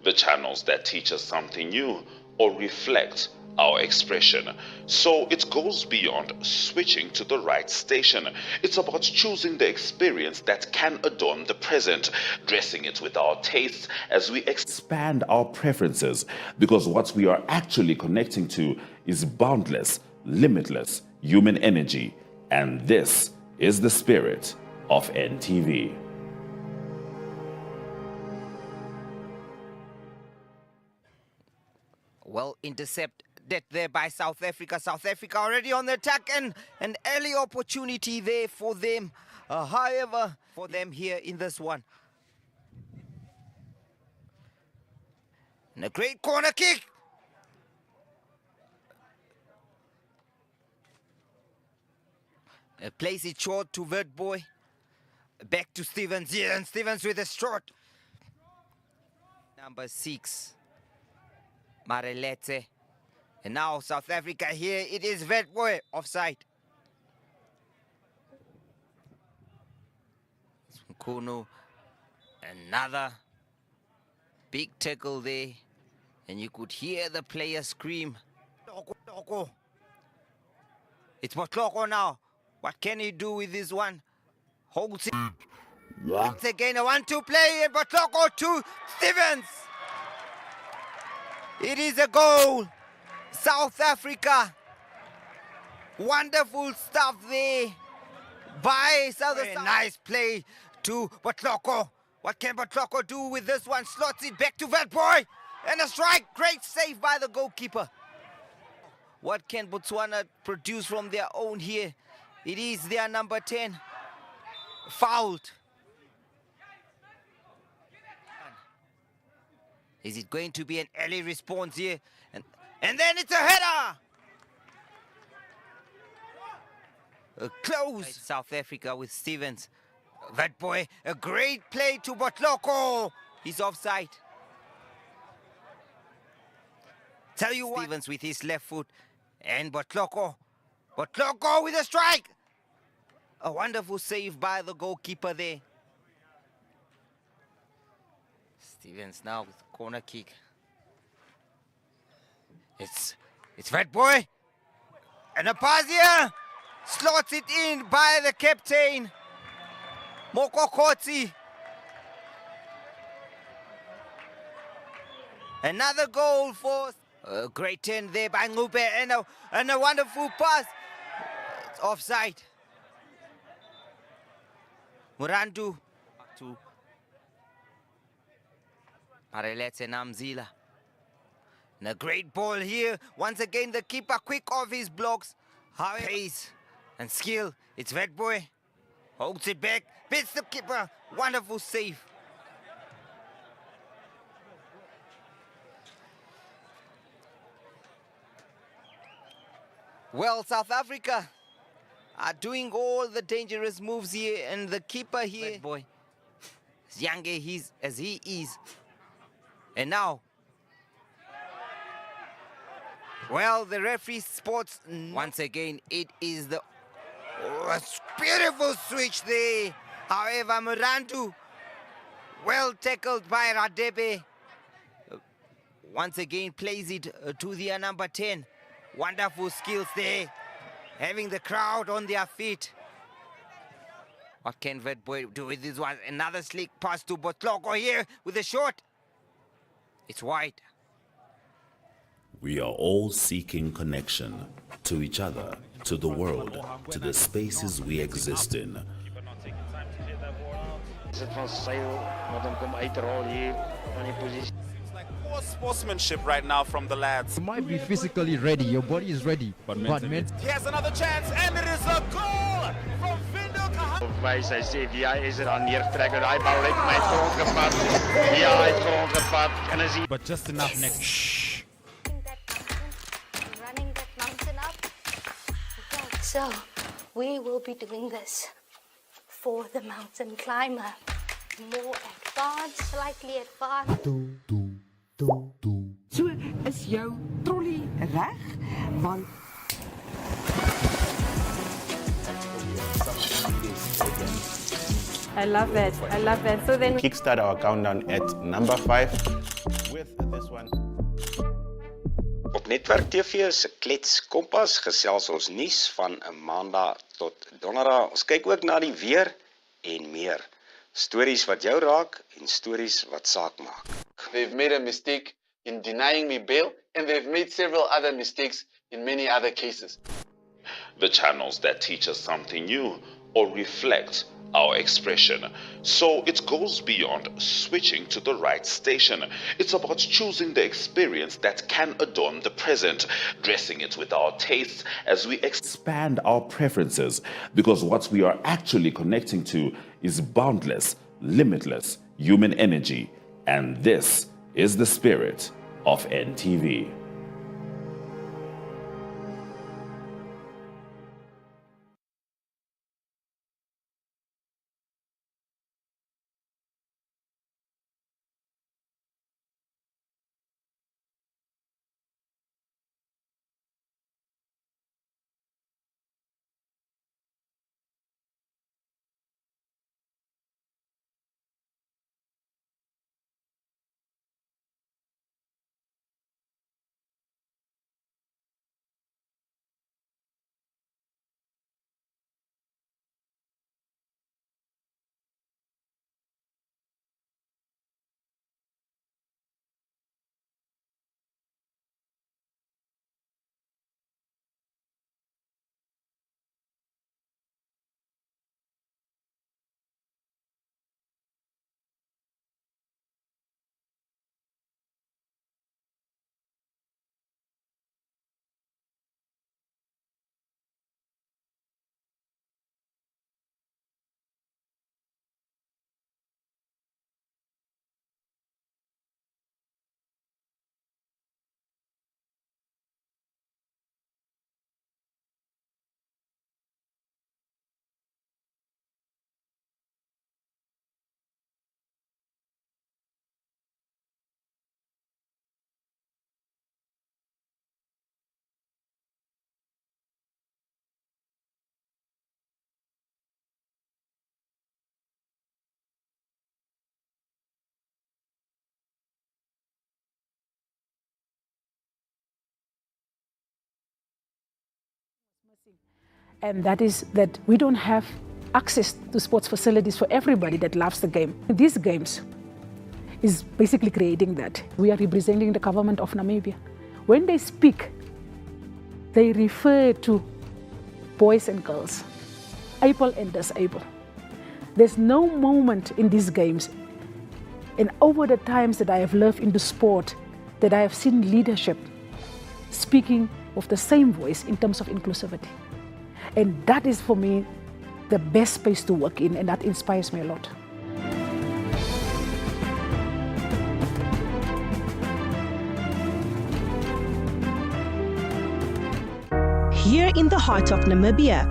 The channels that teach us something new or reflect our expression. So it goes beyond switching to the right station. It's about choosing the experience that can adorn the present, dressing it with our tastes as we expand our preferences, because what we are actually connecting to is boundless, limitless human energy. And this is the spirit of NTV. Well intercepted there by South Africa. South Africa already on the attack, and an early opportunity there for them. However, for them here in this one. And a great corner kick. Plays it short to Witboy. Back to Stevens here, and Stevens with a shot. Number 6. Marelete. And now South Africa here. It is Witboy offside. Kuno, another big tackle there. And you could hear the player scream. It's Botloko now. What can he do with this one? Holds it. Once again, a 1-2 play, and Botloko to Stevens. It is a goal. South Africa. Wonderful stuff there by South Africa. Nice play to Botloko. What can Botloko do with this one? Slots it back to Witboy. And a strike. Great save by the goalkeeper. What can Botswana produce from their own here? It is their number 10. Fouled. Is it going to be an early response here? And then it's a header! Close. South Africa with Stevens. Witboy, a great play to Botloko. He's offside. Tell you what. Stevens with his left foot. And Botloko. Botloko with a strike. A wonderful save by the goalkeeper there. Stevens now with the corner kick. It's Witboy. And a pass here. Slots it in by the captain. Mokokotsi. Another goal for a great 10 there by Ngube, and a wonderful pass. It's offside. Murandu to Marelete Namzila. And a great ball here. Once again, the keeper quick off his blocks. Pace and skill. It's Witboy. Holds it back. Beats the keeper. Wonderful save. Well, South Africa are doing all the dangerous moves here, and the keeper here, boy, as young as he is. And now, well, the referee spots once again. It is the beautiful switch there. However, Murandu, well tackled by Radebe, once again plays it to the number 10. Wonderful skills there, having the crowd on their feet. What can Witboy do with this one? Another slick pass to Botloko here with a shot. It's wide. We are all seeking connection to each other, to the world, to the spaces we exist in. Poor sportsmanship right now from the lads. You might be physically ready, your body is ready, but mentally. He has another chance, and it is a goal from Vindo Cosafa. Sy sê wie is er aan neertrek en hy bal net my grond gevat. Ja, hy het grond gevat en is hy. But just enough next. Running that mountain up. Okay, so we will be doing this for the mountain climber. More advanced, slightly advanced. So is jou trolley reg? Want I love it. I love it. So then Kickstart our countdown at number 5 with this one. Op Netwerk TV se Klets Kompas gesels ons nuus van 'n Maandag tot Donderdag. Ons kyk ook na die weer en meer. Stories wat jou raak en stories wat saak maak. They've made a mistake in denying me bail, and they've made several other mistakes in many other cases. The channels that teach us something new or reflect our expression. So it goes beyond switching to the right station. It's about choosing the experience that can adorn the present, dressing it with our tastes as we expand our preferences, because what we are actually connecting to is boundless, limitless human energy. And this is the spirit of NTV. And that is that we don't have access to sports facilities for everybody that loves the game. These games is basically creating that. We are representing the government of Namibia. When they speak, they refer to boys and girls, able and disabled. There's no moment in these games, and over the times that I have lived in the sport, that I have seen leadership speaking of the same voice in terms of inclusivity. And that is for me the best space to work in, and that inspires me a lot. Here in the heart of Namibia,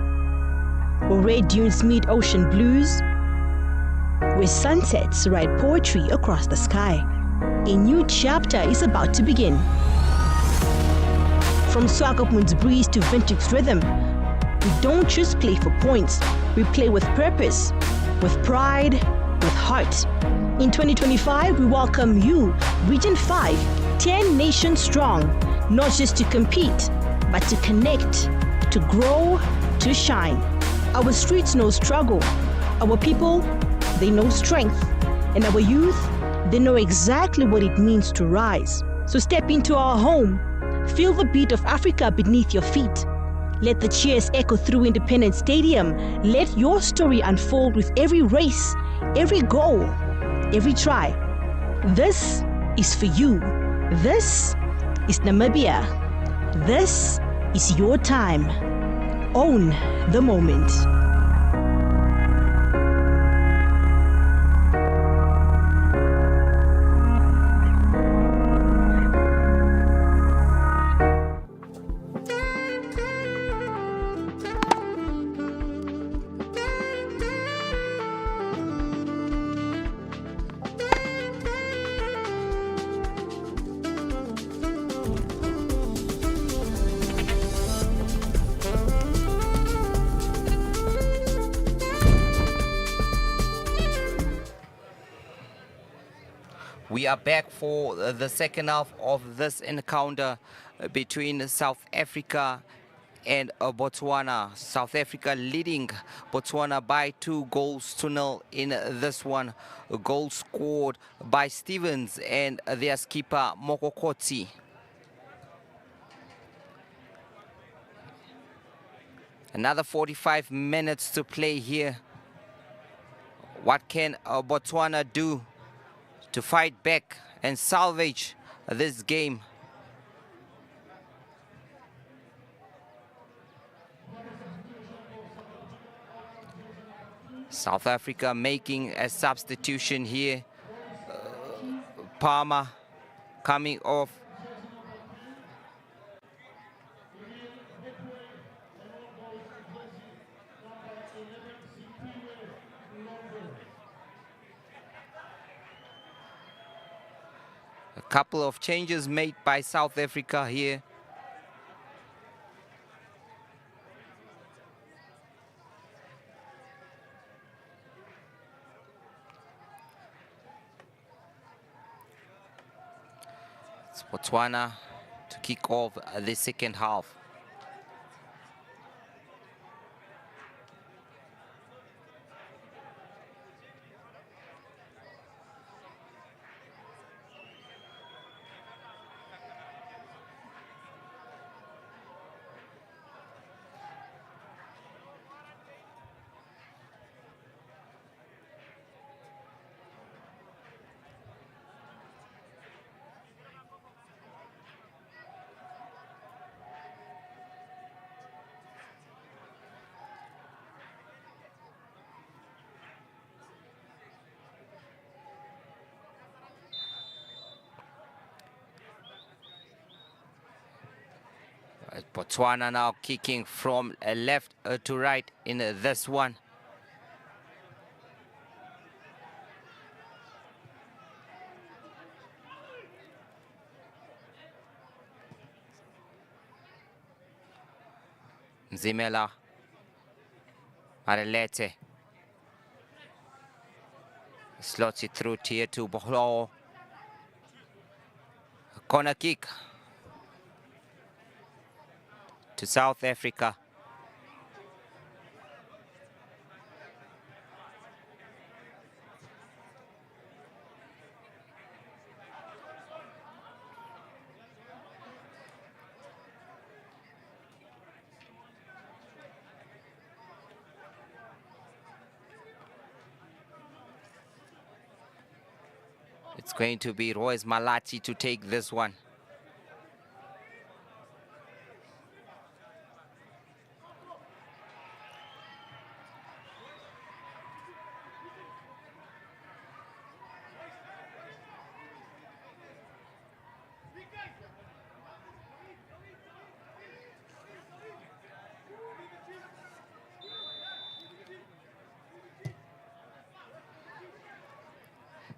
where red dunes meet ocean blues, where sunsets write poetry across the sky, a new chapter is about to begin. From Swakopmund's breeze to vintage rhythm, we don't just play for points, we play with purpose, with pride, with heart. In 2025, we welcome you, Region 5, 10 nations strong, not just to compete, but to connect, to grow, to shine. Our streets know struggle, our people, they know strength, and our youth, they know exactly what it means to rise. So step into our home, feel the beat of Africa beneath your feet. Let the cheers echo through Independence Stadium. Let your story unfold with every race, every goal, every try. This is for you. This is Namibia. This is your time. Own the moment. We are back for the second half of this encounter between South Africa and Botswana. South Africa leading Botswana by 2-0 in this one. A goal scored by Stevens and their skipper Mokokotsi. Another 45 minutes to play here. What can Botswana do to fight back and salvage this game? South Africa making a substitution here. Palmer coming off. A couple of changes made by South Africa here. It's Botswana to kick off the second half. Botswana now kicking from left to right in this one. Zimela, Arelete, slots it through tier 2 Bohlo. Corner kick to South Africa. It's going to be Royce Malati to take this one.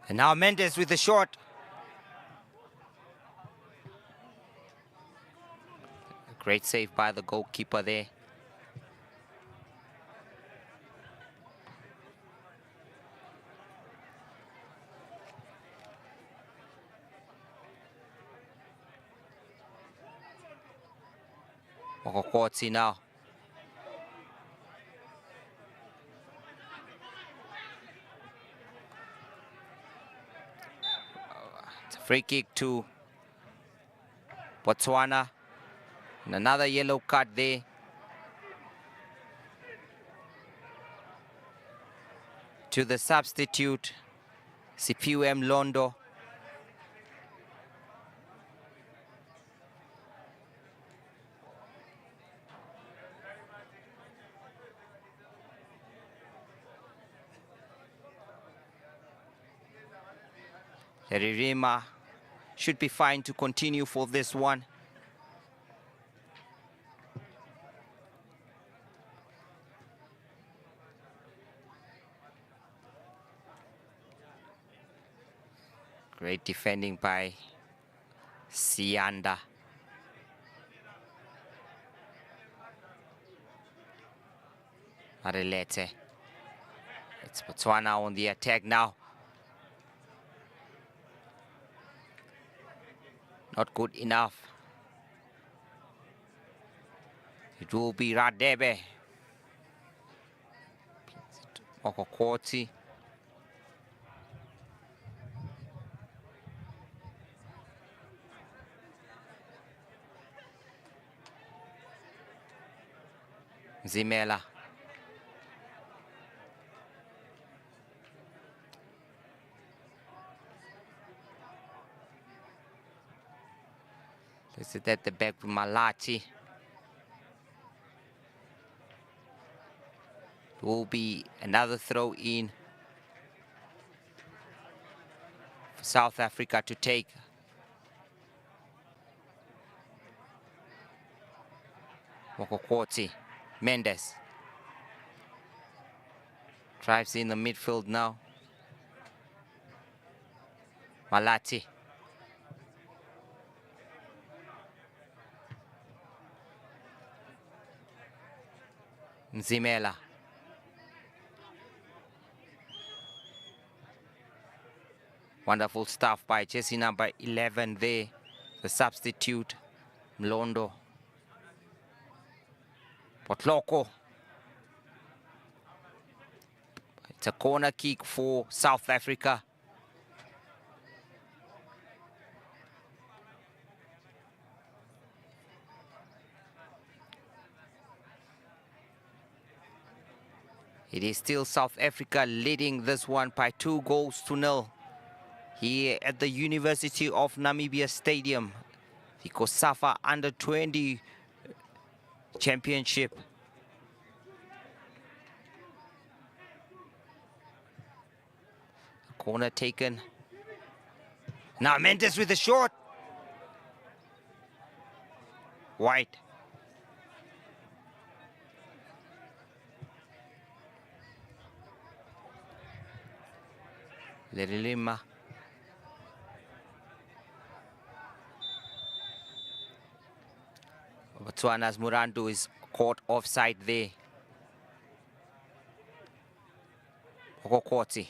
And now Mendes with the shot. A great save by the goalkeeper there. Okokotsi now. Free kick to Botswana. And another yellow card there. To the substitute, Sipiwe Mlondo. Ririma should be fine to continue for this one. Great defending by Sianda. Arelete. It's Botswana on the attack now. Not good enough. It will be Radebe. Okokoti. Zimela. This is at the back with Malachi. It will be another throw in for South Africa to take. Mokokoti. Mendes. Drives in the midfield now. Malati. Nzimela. Wonderful stuff by jersey number 11 there. The substitute, Mlondo. Potloko. It's a corner kick for South Africa. It is still South Africa leading this one by 2-0 here at the University of Namibia Stadium. The Cosafa Under-20 Championship. Corner taken. Now Mendes with the shot. White. Lerilima. Botswana's Murandu is caught offside there. Okokoti.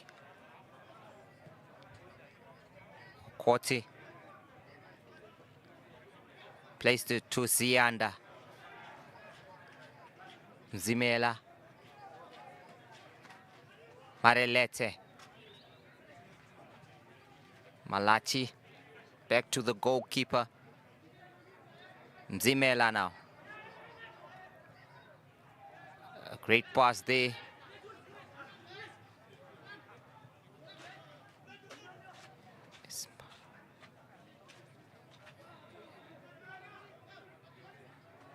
Koti. Placed it to Zianda. Zimela. Marelete. Malachi. Back to the goalkeeper. Zimela now. A great pass there.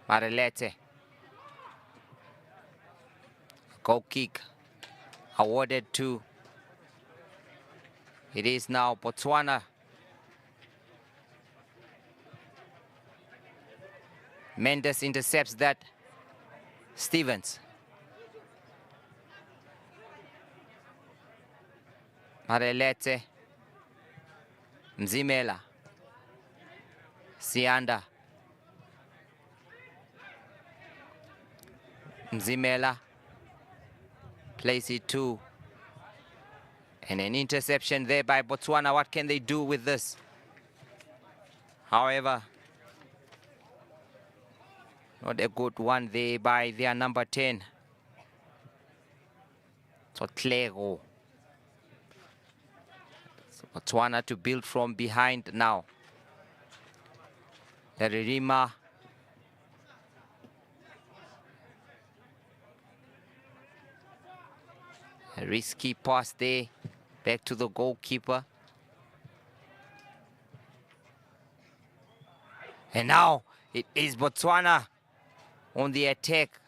Marelete. Goal kick awarded to. It is now Botswana. Mendes intercepts that. Stevens. Marelete. Mzimela. Sianda. Mzimela plays it to, and an interception there by Botswana. What can they do with this? However, not a good one there by their number 10. Sotlego. So Botswana to build from behind now. Leririma. A risky pass there, back to the goalkeeper. And now it is Botswana on the attack.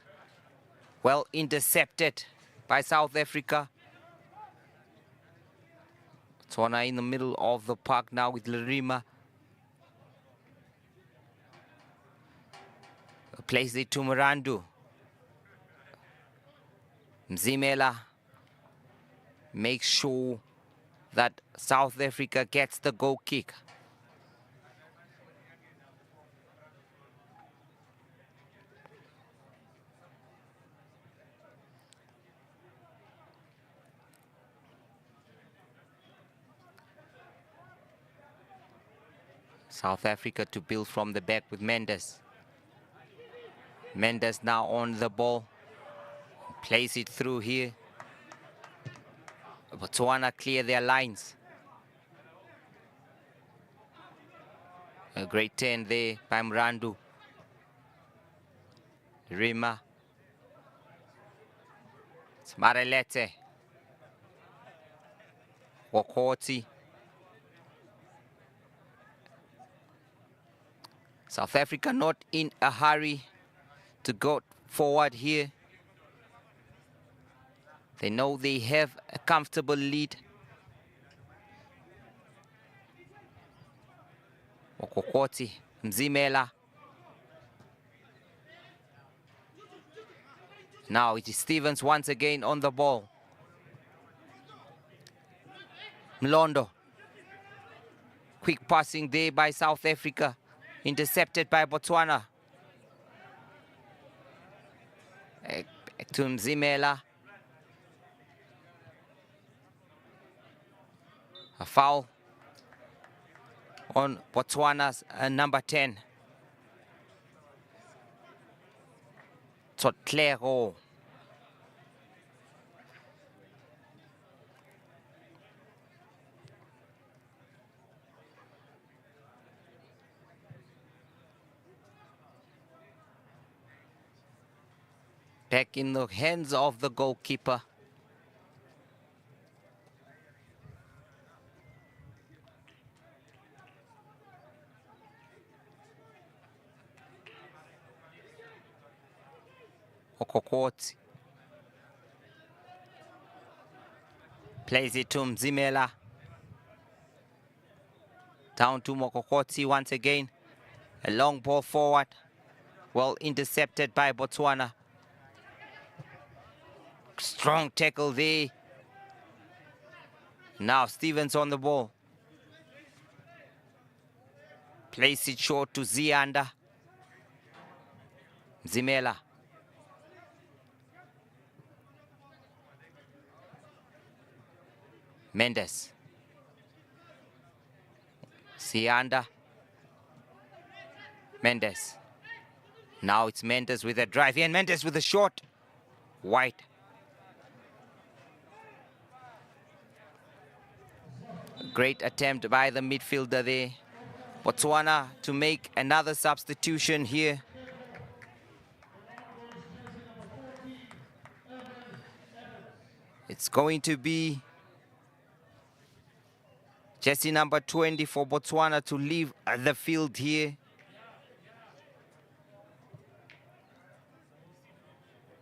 Well intercepted by South Africa. Botswana in the middle of the park now with Lerima. Plays it to Murandu. Mzimela. Make sure that South Africa gets the goal kick. South Africa to build from the back with Mendes. Mendes now on the ball. Plays it through here. Botswana clear their lines. A great turn there by Mrandu. Rima. It's Marelete. Wokoti. South Africa not in a hurry to go forward here. They know they have a comfortable lead. Wokoti, Mzimela. Now it is Stevens once again on the ball. Mlondo. Quick passing there by South Africa. Intercepted by Botswana. Back to Mzimela. A foul on Botswana's number 10. Tsotlego. Back in the hands of the goalkeeper. Okokoti. Plays it to Mzimela. Down to Mokokoti once again. A long ball forward. Well intercepted by Botswana. Strong tackle there. Now Stevens on the ball. Plays it short to Zianda. Mzimela. Mendes. Zianda. Mendes. Now it's Mendes with a drive in. Mendes with a shot. White. Great attempt by the midfielder there. Botswana to make another substitution here. It's going to be jersey number 20 for Botswana to leave the field here.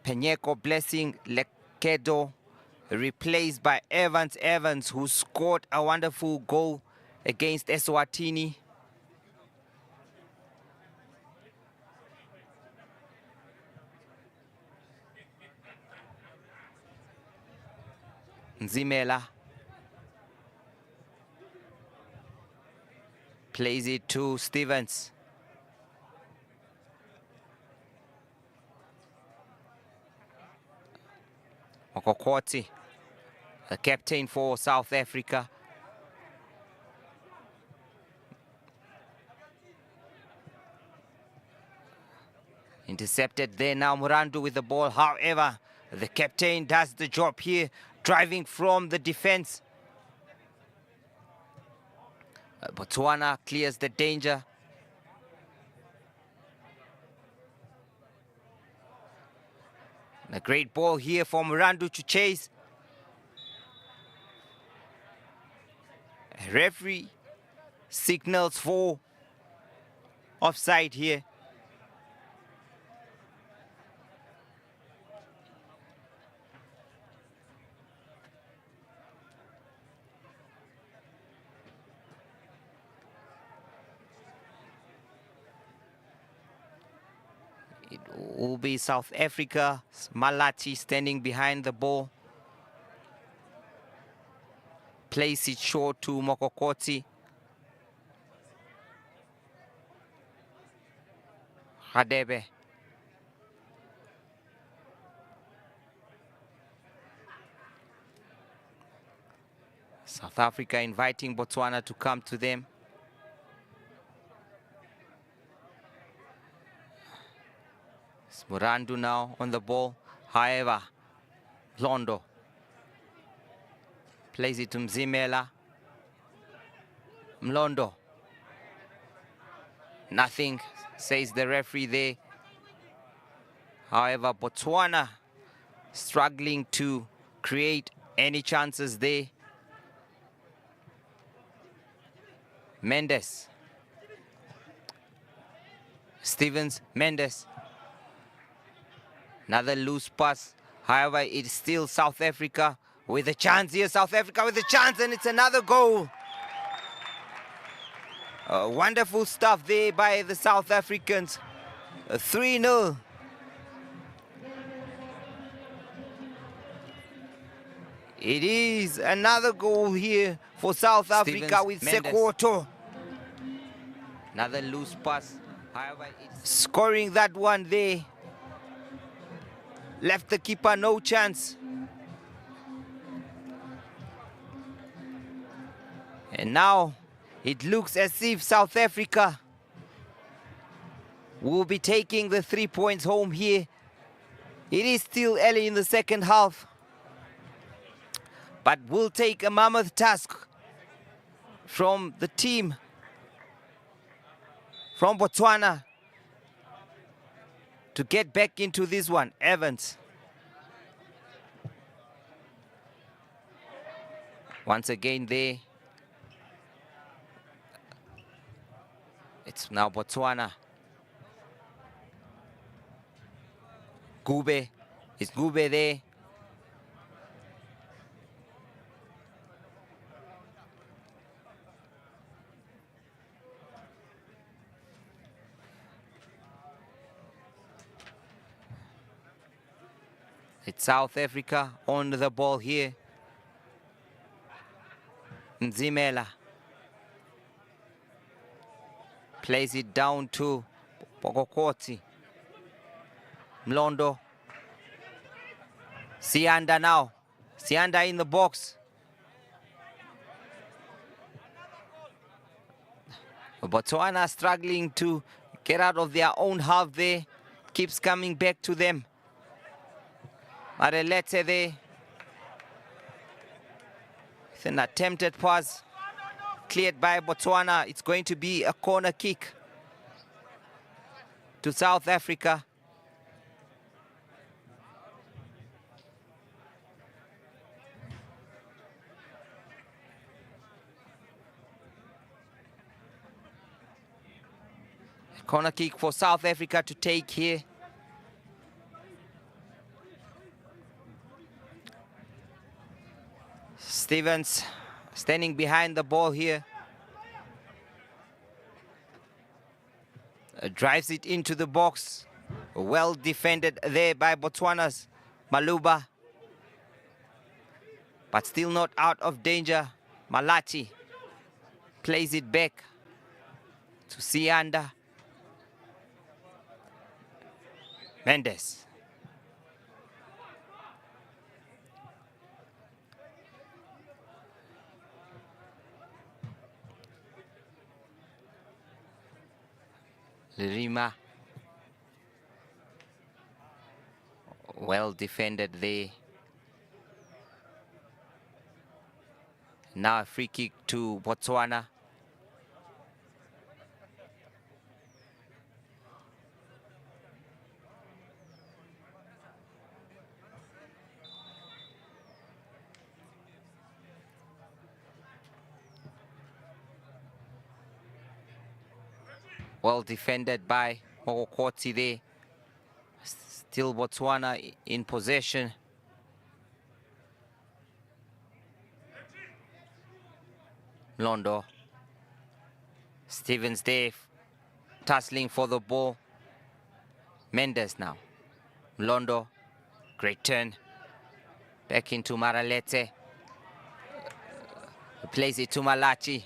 Penyeko Blessing Lekedo, replaced by Evans, who scored a wonderful goal against Eswatini. Nzimela plays it to Stevens. Okokoti, the captain for South Africa. Intercepted there now, Murandu with the ball. However, the captain does the job here, driving from the defense. Botswana clears the danger. A great ball here for Murandu to chase. Referee signals for offside here. It will be South Africa. Malachi standing behind the ball. Plays it short to Mokokoti. Hadebe. South Africa inviting Botswana to come to them. Murandu now on the ball. However, Londo plays it to Mzimela. Mlondo. Nothing, says the referee there. However, Botswana struggling to create any chances there. Mendes. Stevens, Mendes. Another loose pass. However, it's still South Africa with a chance here. South Africa with a chance, and it's another goal. Wonderful stuff there by the South Africans. 3-0. It is another goal here for South Africa with Sekwoto. Another loose pass. However, scoring that one there left the keeper no chance. And now it looks as if South Africa will be taking the 3 points home here. It is still early in the second half, but will take a mammoth task from the team from Botswana to get back into this one. Evans. Once again there. It's now Botswana. Gube. Is Gube there? It's South Africa on the ball here. Nzimela plays it down to Pokokoti. Mlondo. Sianda now. Sianda in the box. Botswana struggling to get out of their own half there. Keeps coming back to them. Marelete there. It's an attempted pass. Cleared by Botswana. It's going to be a corner kick to South Africa. Corner kick for South Africa to take here. Stevens standing behind the ball here. Drives it into the box. Well defended there by Botswana's Maluba. But still not out of danger. Malachi plays it back to Sianda. Mendes. Lirima. Well defended there. Now a free kick to Botswana. Well defended by Mokokoti there. Still Botswana in possession. Londo. Stevens there, tussling for the ball. Mendes now. Londo, great turn. Back into Maralete. Plays it to Malachi.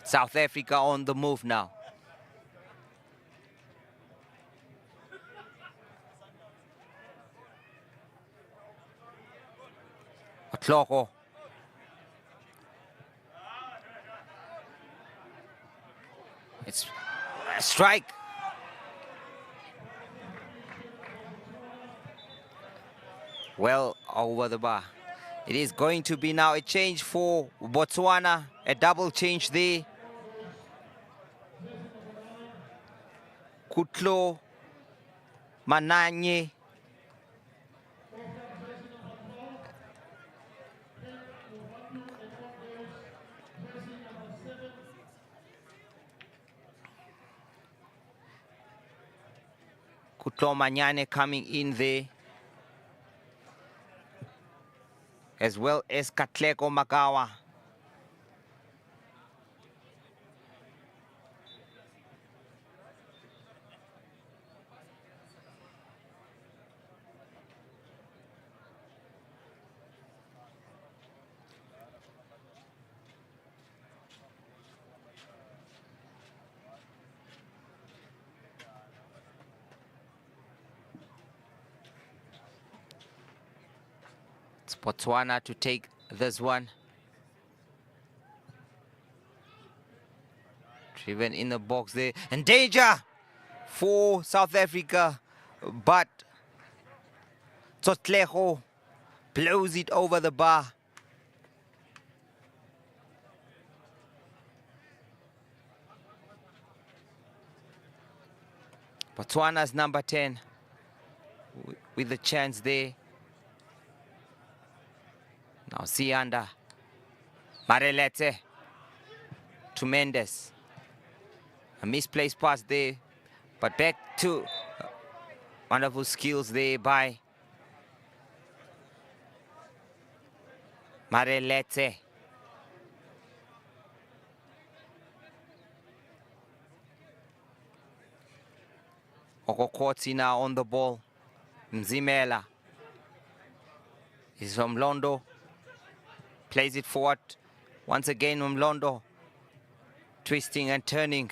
South Africa on the move now. Otloko. It's a strike. well over the bar. It is going to be now a change for Botswana, a double change there. Kutlo Mananye. Kutlo Manyane coming in there, as well as Katleko Magawa. It's Botswana to take this one. Driven in the box there. And danger for South Africa. But Tsotlego blows it over the bar. Botswana's number 10 with the chance there. Now Sianda. Marelete to Mendes. A misplaced pass there, but back to wonderful skills there by Marelete. Okokoti now on the ball. Mzimela is from Londo. Plays it forward. Once again from Londo. Twisting and turning.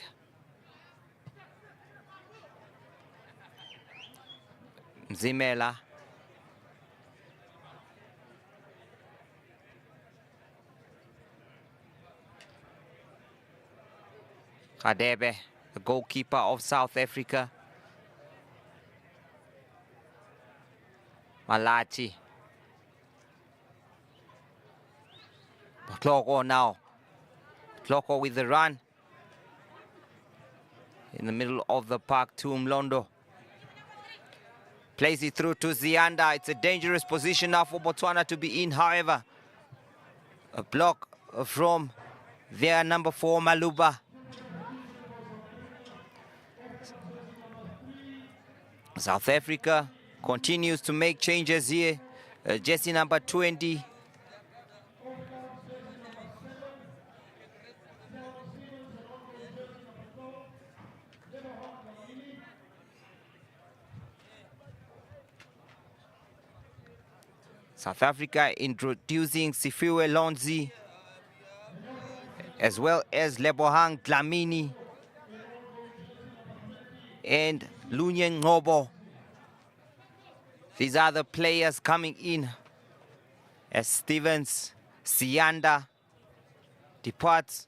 Mzimela. Radebe, the goalkeeper of South Africa. Malachi. Kloko now. Kloko with the run. In the middle of the park to Mlondo. Plays it through to Zianda. It's a dangerous position now for Botswana to be in. However, a block from their number 4, Maluba. South Africa continues to make changes here. Jersey number 20. South Africa introducing Sifiwe Lonzi, as well as Lebohang Dlamini and Lunyen Ngobo. These are the players coming in as Stevens, Sianda departs.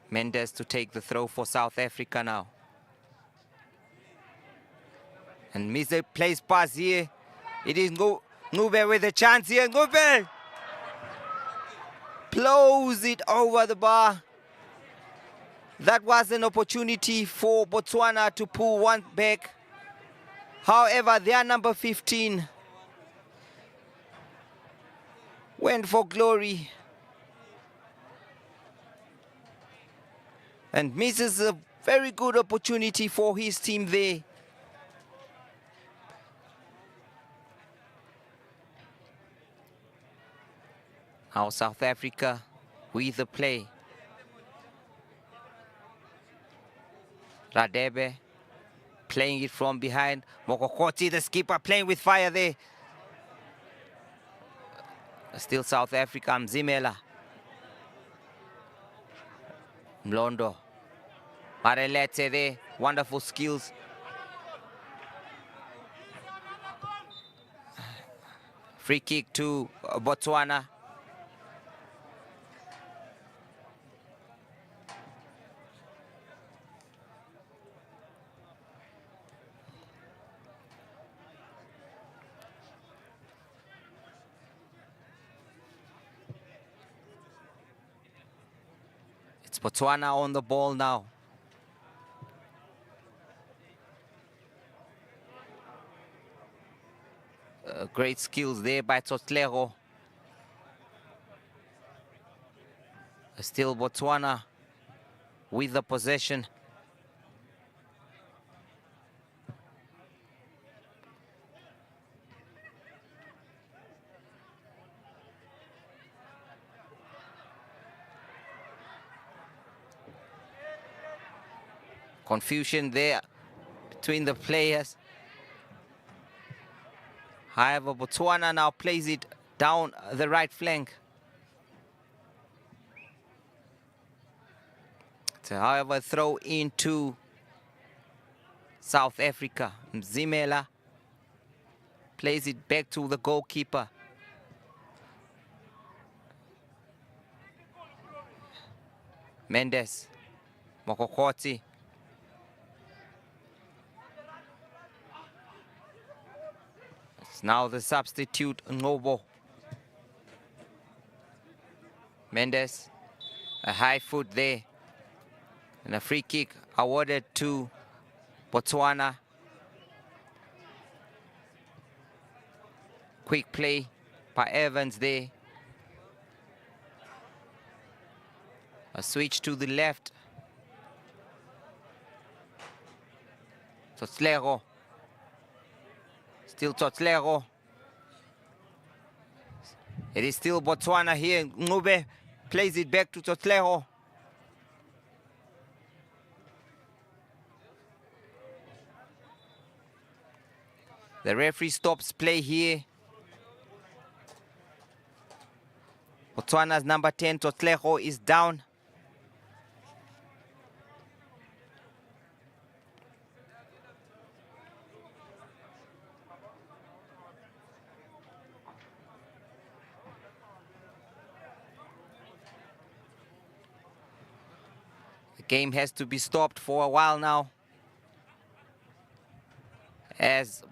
Mendes to take the throw for South Africa now. And Mise plays pass here. It is Ngube with a chance here. Ngube blows it over the bar. That was an opportunity for Botswana to pull one back. However, their number 15 went for glory and misses a very good opportunity for his team there. Now South Africa with the play. Radebe playing it from behind. Mokokoti, the skipper, playing with fire there. Still South Africa, Mzimela. Mlondo. Marelete there, wonderful skills. Free kick to Botswana. Botswana on the ball now. Great skills there by Tsotlego. Still Botswana with the possession. Confusion there between the players. However, Botswana now plays it down the right flank. So, however, throw into South Africa. Mzimela plays it back to the goalkeeper. Mendes, Mokokoti. It's now the substitute, Ngobo. Mendes, a high foot there. And a free kick awarded to Botswana. Quick play by Evans there. A switch to the left. Tsotlego. Still Tsotlego. It is still Botswana here. Ngube plays it back to Tsotlego. The referee stops play here. Botswana's number 10, Tsotlego, is down. The game has to be stopped for a while now, as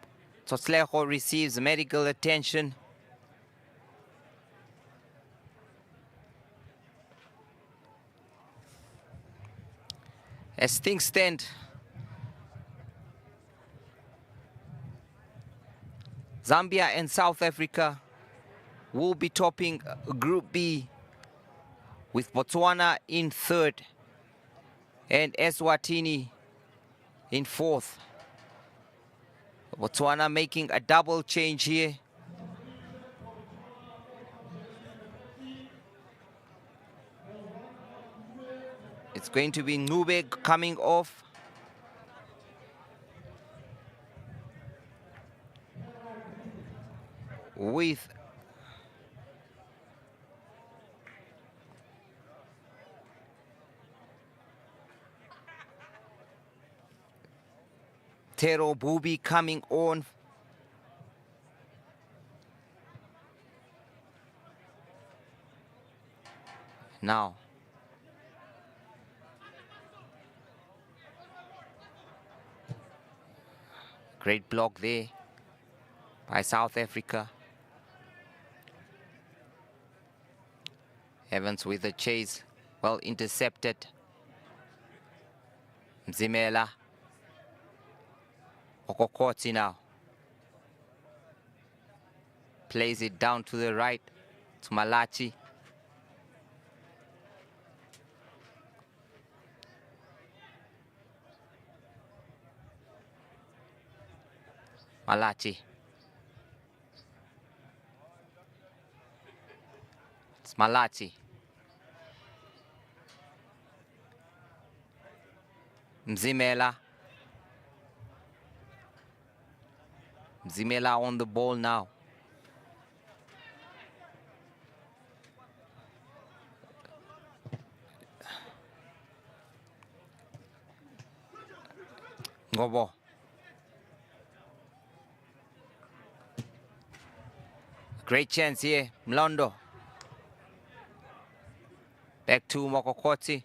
Tsotlego receives medical attention. As things stand, Zambia and South Africa will be topping Group B, with Botswana in third and Eswatini in fourth. Botswana making a double change here. It's going to be Ngube coming off. With Tero Bubi coming on. Now, great block there by South Africa. Evans with the chase, well intercepted. Mzimela. Okokoti now. Plays it down to the right to Malachi. Malachi. It's Malachi. Mzimela. Mzimela on the ball now. Ngobo. Great chance here, Mlondo. Back to Mokokoti.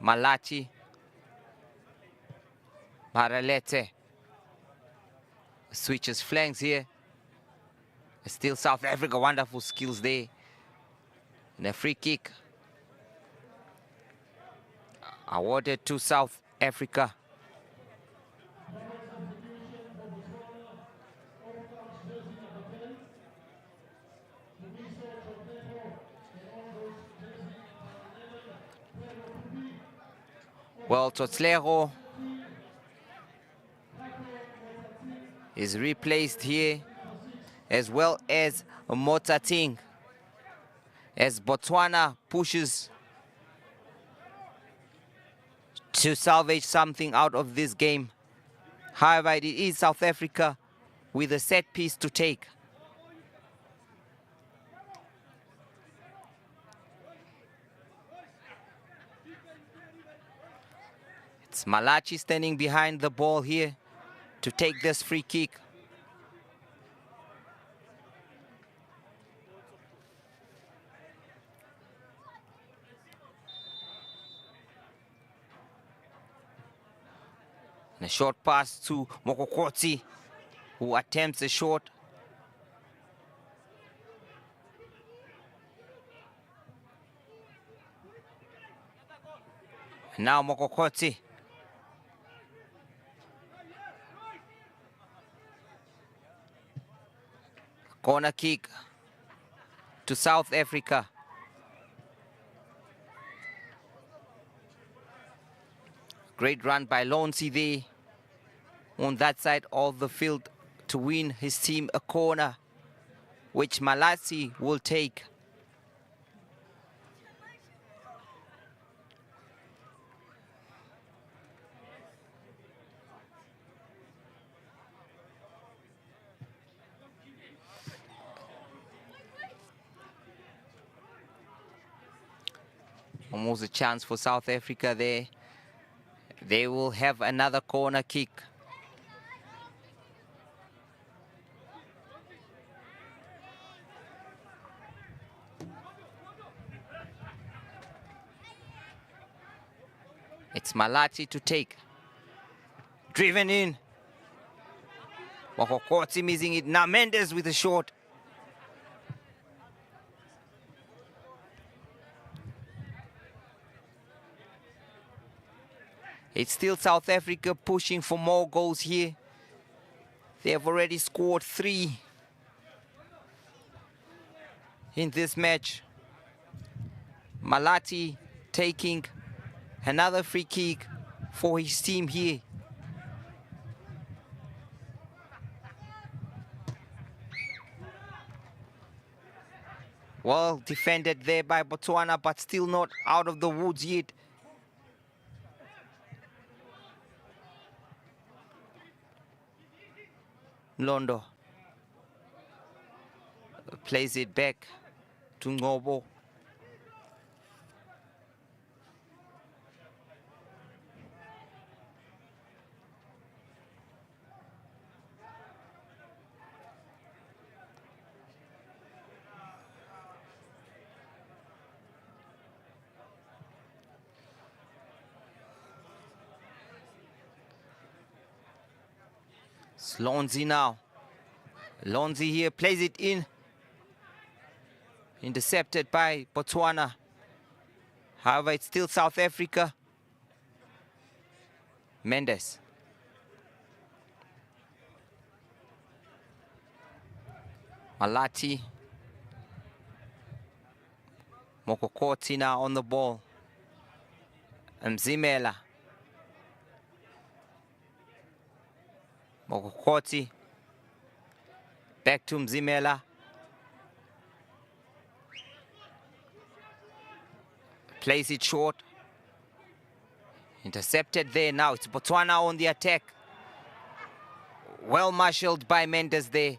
Malachi. Maralete. Switches flanks here. Still South Africa, wonderful skills there. And a free kick awarded to South Africa. Well, Tsotlego is replaced here, as well as Motating, as Botswana pushes to salvage something out of this game. However, it is South Africa with a set piece to take. It's Malachi standing behind the ball here to take this free kick. And a short pass to Mokokoti, who attempts a shot. And now Mokokoti. Corner kick to South Africa. Great run by Lonsi there on that side of the field to win his team a corner, which Malachi will take. Almost a chance for South Africa there. They will have another corner kick. It's Malachi to take. Driven in. Mokokoti missing it. Now Mendes with a shot. It's still South Africa pushing for more goals here. They have already scored 3 in this match. Malati taking another free kick for his team here. Well defended there by Botswana, but still not out of the woods yet. Londo plays it back to Ngobo. It's Lonzi now. Lonzi here plays it in. Intercepted by Botswana. However, it's still South Africa. Mendes. Malati. Mokokoti now on the ball. Mzimela. Mokokoti. Back to Mzimela. Plays it short. Intercepted there now. It's Botswana on the attack. Well marshaled by Mendes there.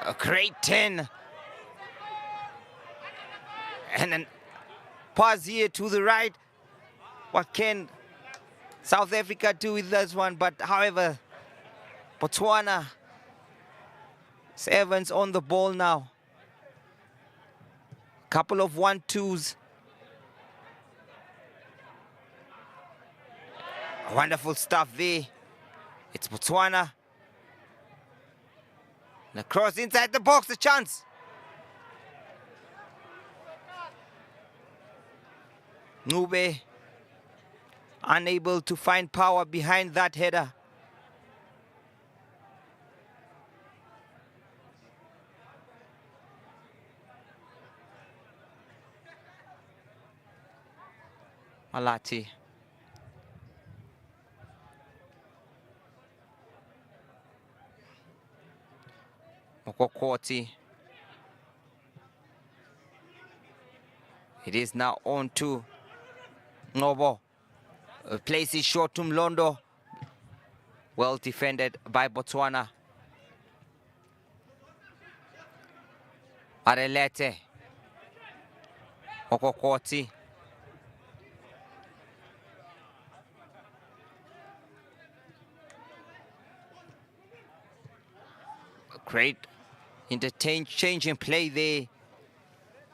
A great 10. And then pass here to the right. What can South Africa do with this one? But however, Botswana, Evans on the ball now. Couple of 1-2s. Wonderful stuff there. It's Botswana. And a cross inside the box, a chance. Ngube unable to find power behind that header. Malati. Mokokoti. It is now on to Ngobo. Places short to Mlondo. Well defended by Botswana. Arelete. Mokokoti. Great interchange and play there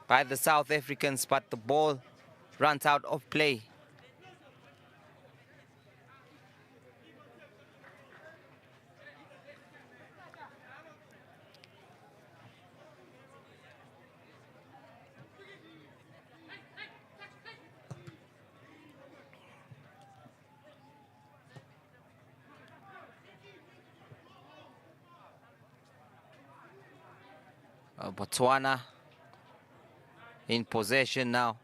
by the South Africans, but the ball runs out of play. Botswana in possession now.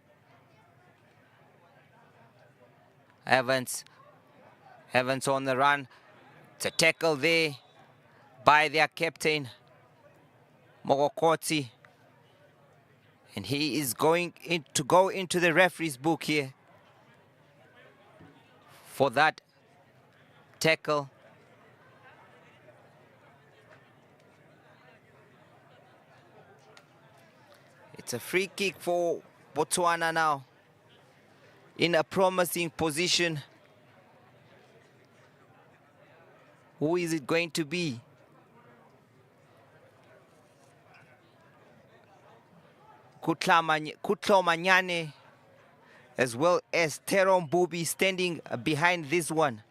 Evans on the run. It's a tackle there by their captain, Mogokoti. And he is going to go into the referee's book here for that tackle. It's a free kick for Botswana now, in a promising position. Who is it going to be? Kutlo Manyane, as well as Teron Bubi standing behind this one.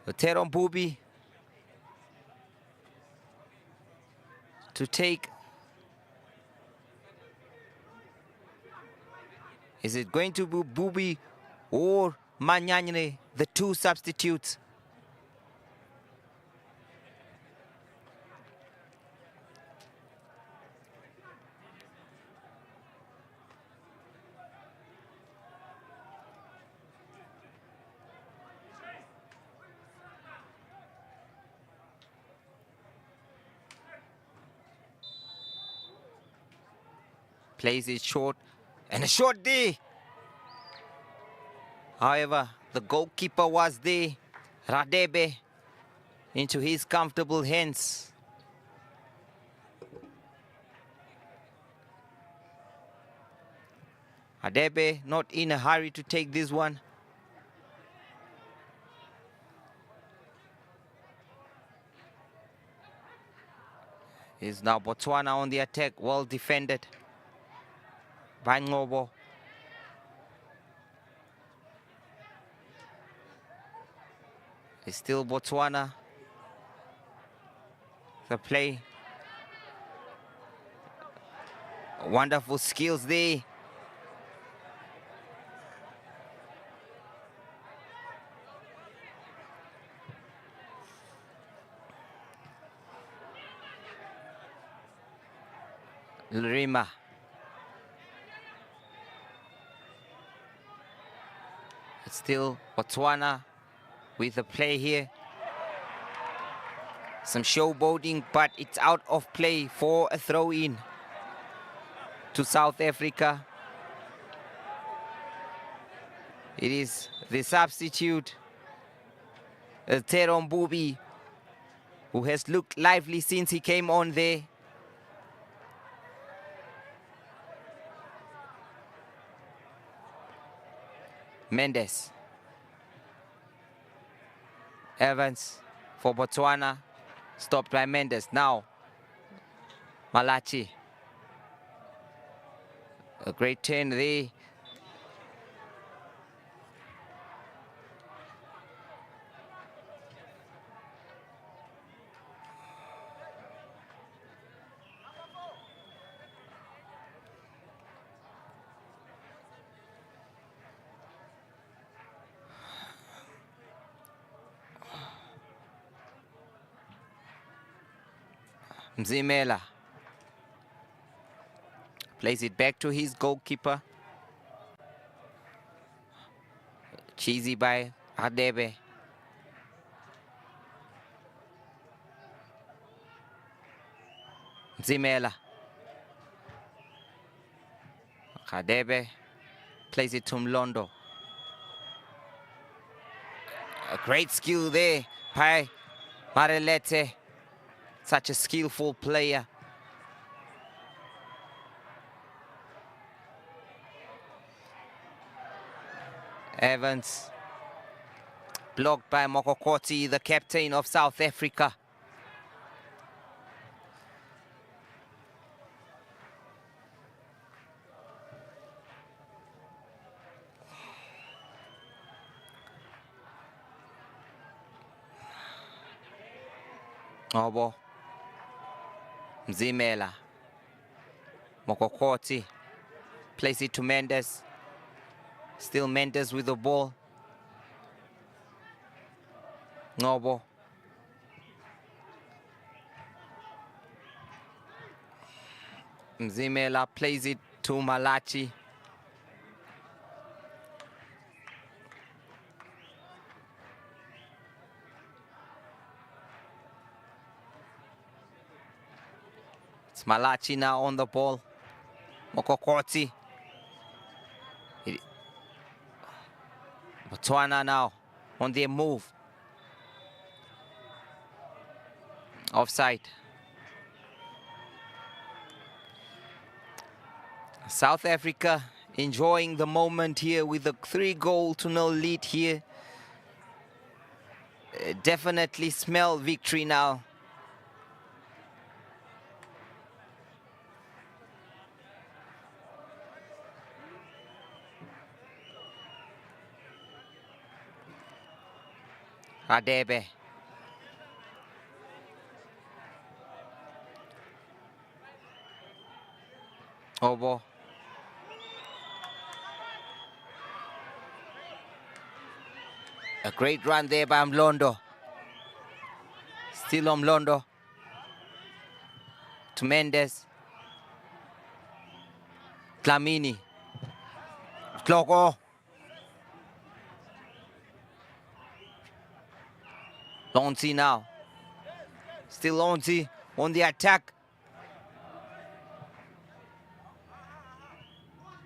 Teron Bubi to take. Is it going to be Bubi or Manyane, the two substitutes? Plays it short, and a shot there. However, the goalkeeper was there, Radebe, into his comfortable hands. Radebe not in a hurry to take this one. Is now Botswana on the attack, well defended by Ngobo. It's still Botswana. The play. Wonderful skills there. Lurima. It's still Botswana with the play here. Some showboating, but it's out of play for a throw-in to South Africa. It is the substitute, Teron Bubi, who has looked lively since he came on there. Mendes. Evans for Botswana. Stopped by Mendes. Now, Malachi. A great turn there. Mzimela plays it back to his goalkeeper. Cheesy by Hadebe. Mzimela. Hadebe plays it to Mlondo. A great skill there by Marelete. Such a skillful player. Evans. Blocked by Mokokoti, the captain of South Africa. Obo. Mzimela. Mokokoti. Plays it to Mendes. Still Mendes with the ball. Ngobo. Mzimela plays it to Malachi. It's Malachi now on the ball. Mokokoti. Botswana now on their move. Offside. South Africa enjoying the moment here with a 3-0 lead here. Definitely smell victory now. Hadebe. Obo. A great run there by Mlondo. Still on Mlondo. To Mendes. Dlamini. Klogo. Lonzi now. Still Lonzi on the attack.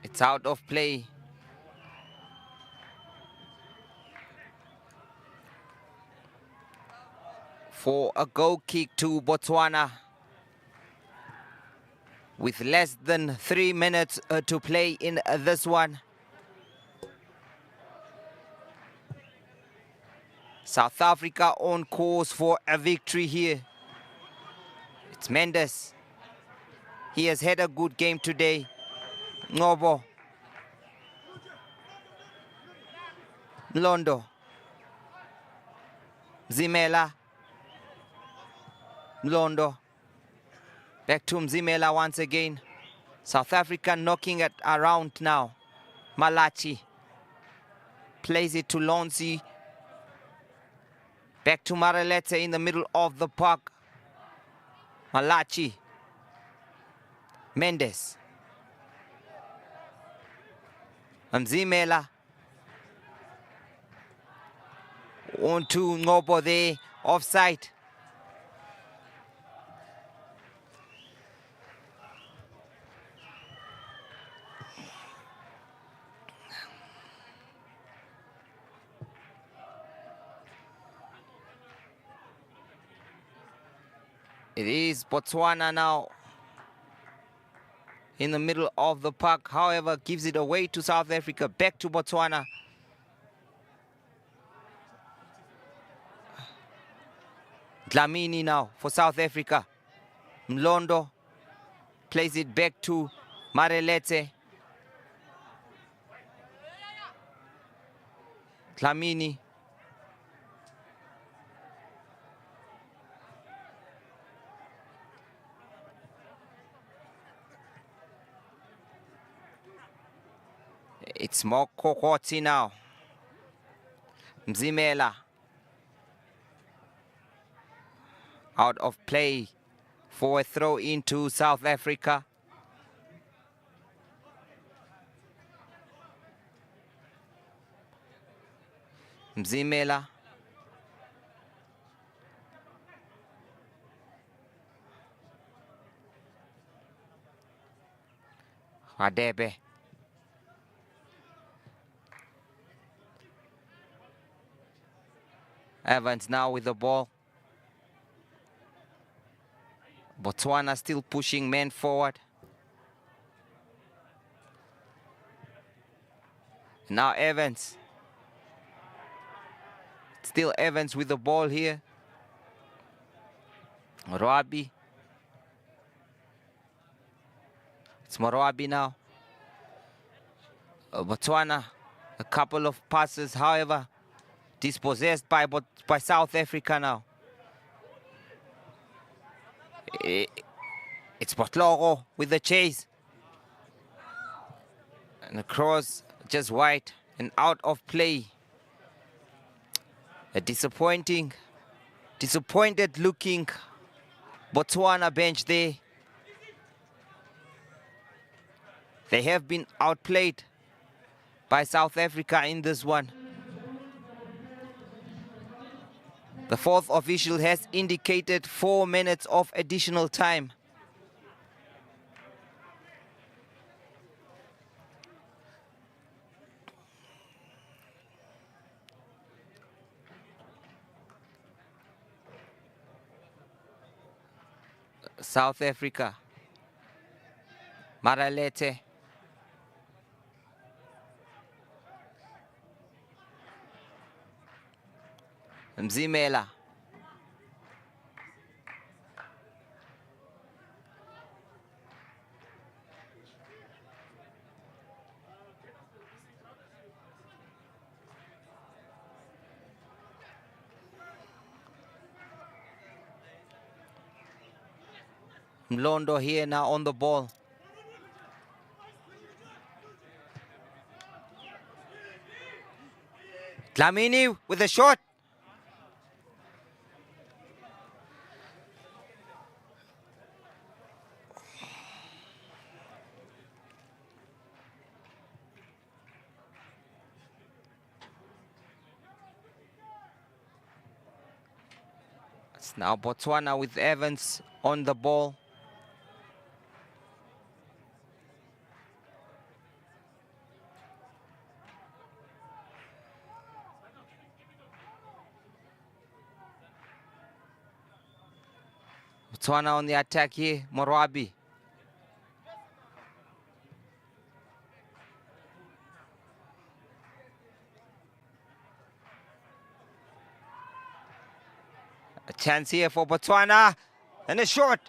It's out of play. For a goal kick to Botswana. With less than 3 minutes to play in this one. South Africa on course for a victory here. It's Mendes. He has had a good game today. Ngobo. Mlondo. Mzimela. Mlondo. Back to Mzimela once again. South Africa knocking it around now. Malachi. Plays it to Lonzi. Back to Marelete in the middle of the park. Malachi. Mendes. Mzimela. On to Ngobo there. Offside. It is Botswana now in the middle of the park. However, gives it away to South Africa. Back to Botswana. Dlamini now for South Africa. Mlondo plays it back to Marelete. Dlamini. It's Mokokoti now. Mzimela. Out of play for a throw into South Africa. Mzimela. Radebe. Evans now with the ball. Botswana still pushing men forward. Now Evans. Still Evans with the ball here. Marabi. It's Marabi now. Botswana, a couple of passes, however, dispossessed by South Africa now. It's Botlogo with the chase. And the cross just wide and out of play. A disappointed looking Botswana bench there. They have been outplayed by South Africa in this one. The fourth official has indicated 4 minutes of additional time. South Africa. Maralete. Mzimela. Mlondo here now on the ball. Dlamini with a shot. It's now Botswana with Evans on the ball. Botswana on the attack here, Marabi. A chance here for Botswana, and a shot.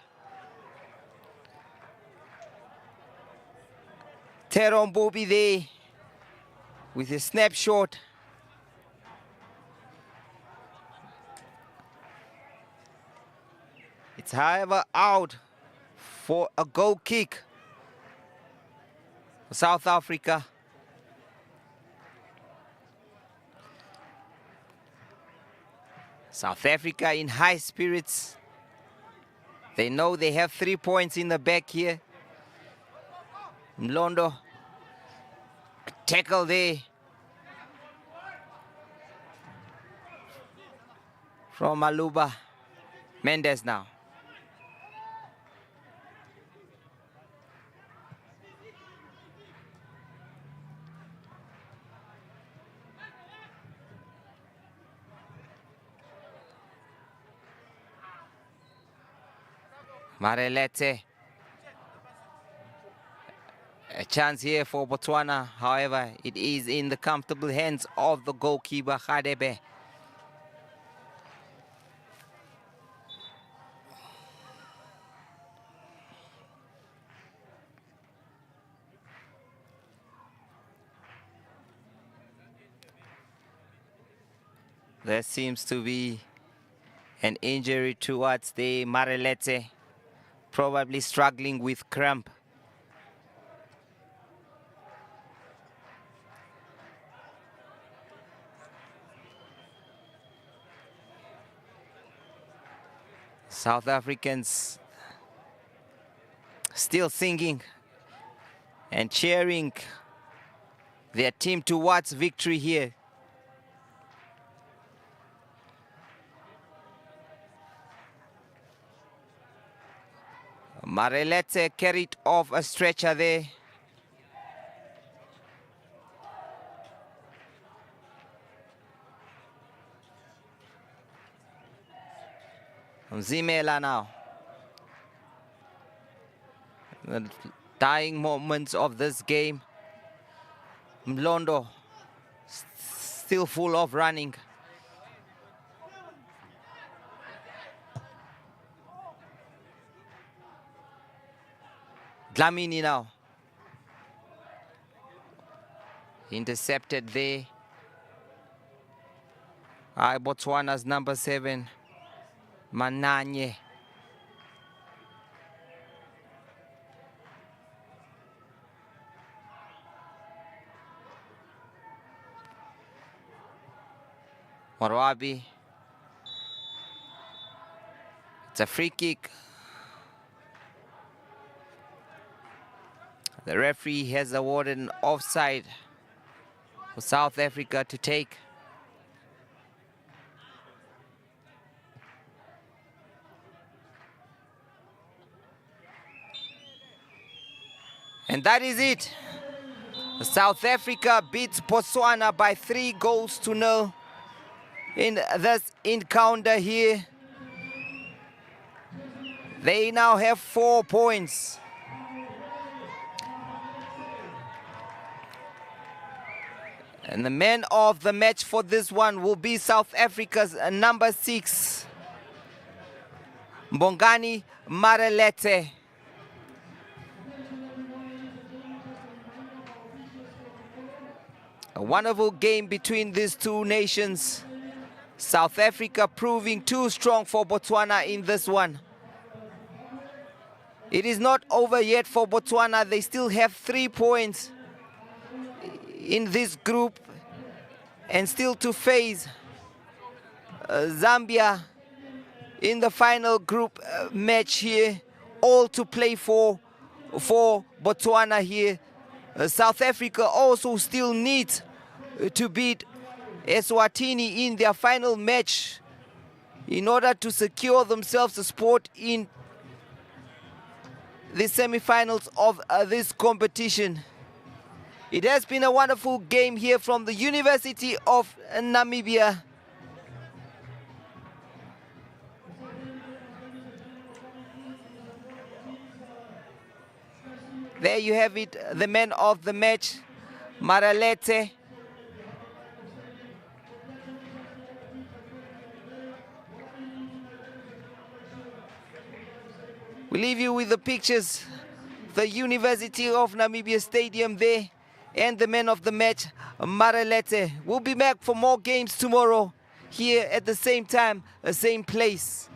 Teron Bobi there with a snapshot. It's however out for a goal kick for South Africa. South Africa in high spirits. They know they have 3 points in the back here. Mlondo, a tackle there from Maluba. Mendes now. Marelete. A chance here for Botswana. However, it is in the comfortable hands of the goalkeeper, Radebe. There seems to be an injury towards the Marelete, probably struggling with cramp. South Africans still singing and cheering their team towards victory here. Marelete carried off a stretcher there. Zimela now. The dying moments of this game. Mlondo still full of running. Dlamini now. Intercepted there. Botswana's number 7, Mananye. Marwabi. It's a free kick. The referee has awarded an offside for South Africa to take. And that is it. South Africa beats Botswana by 3-0 in this encounter here. They now have 4 points. And the man of the match for this one will be South Africa's number 6, Bongani Marelete. A wonderful game between these two nations. South Africa proving too strong for Botswana in this one. It is not over yet for Botswana. They still have 3 points in this group and still to face Zambia in the final group match here. All to play for Botswana here. South Africa also still needs to beat Eswatini in their final match in order to secure themselves a spot in the semi-finals of this competition. It has been a wonderful game here from the University of Namibia. There you have it, the man of the match, Marelete. We leave you with the pictures, the University of Namibia Stadium there, and the man of the match, Marelete. We'll be back for more games tomorrow, here at the same time, the same place.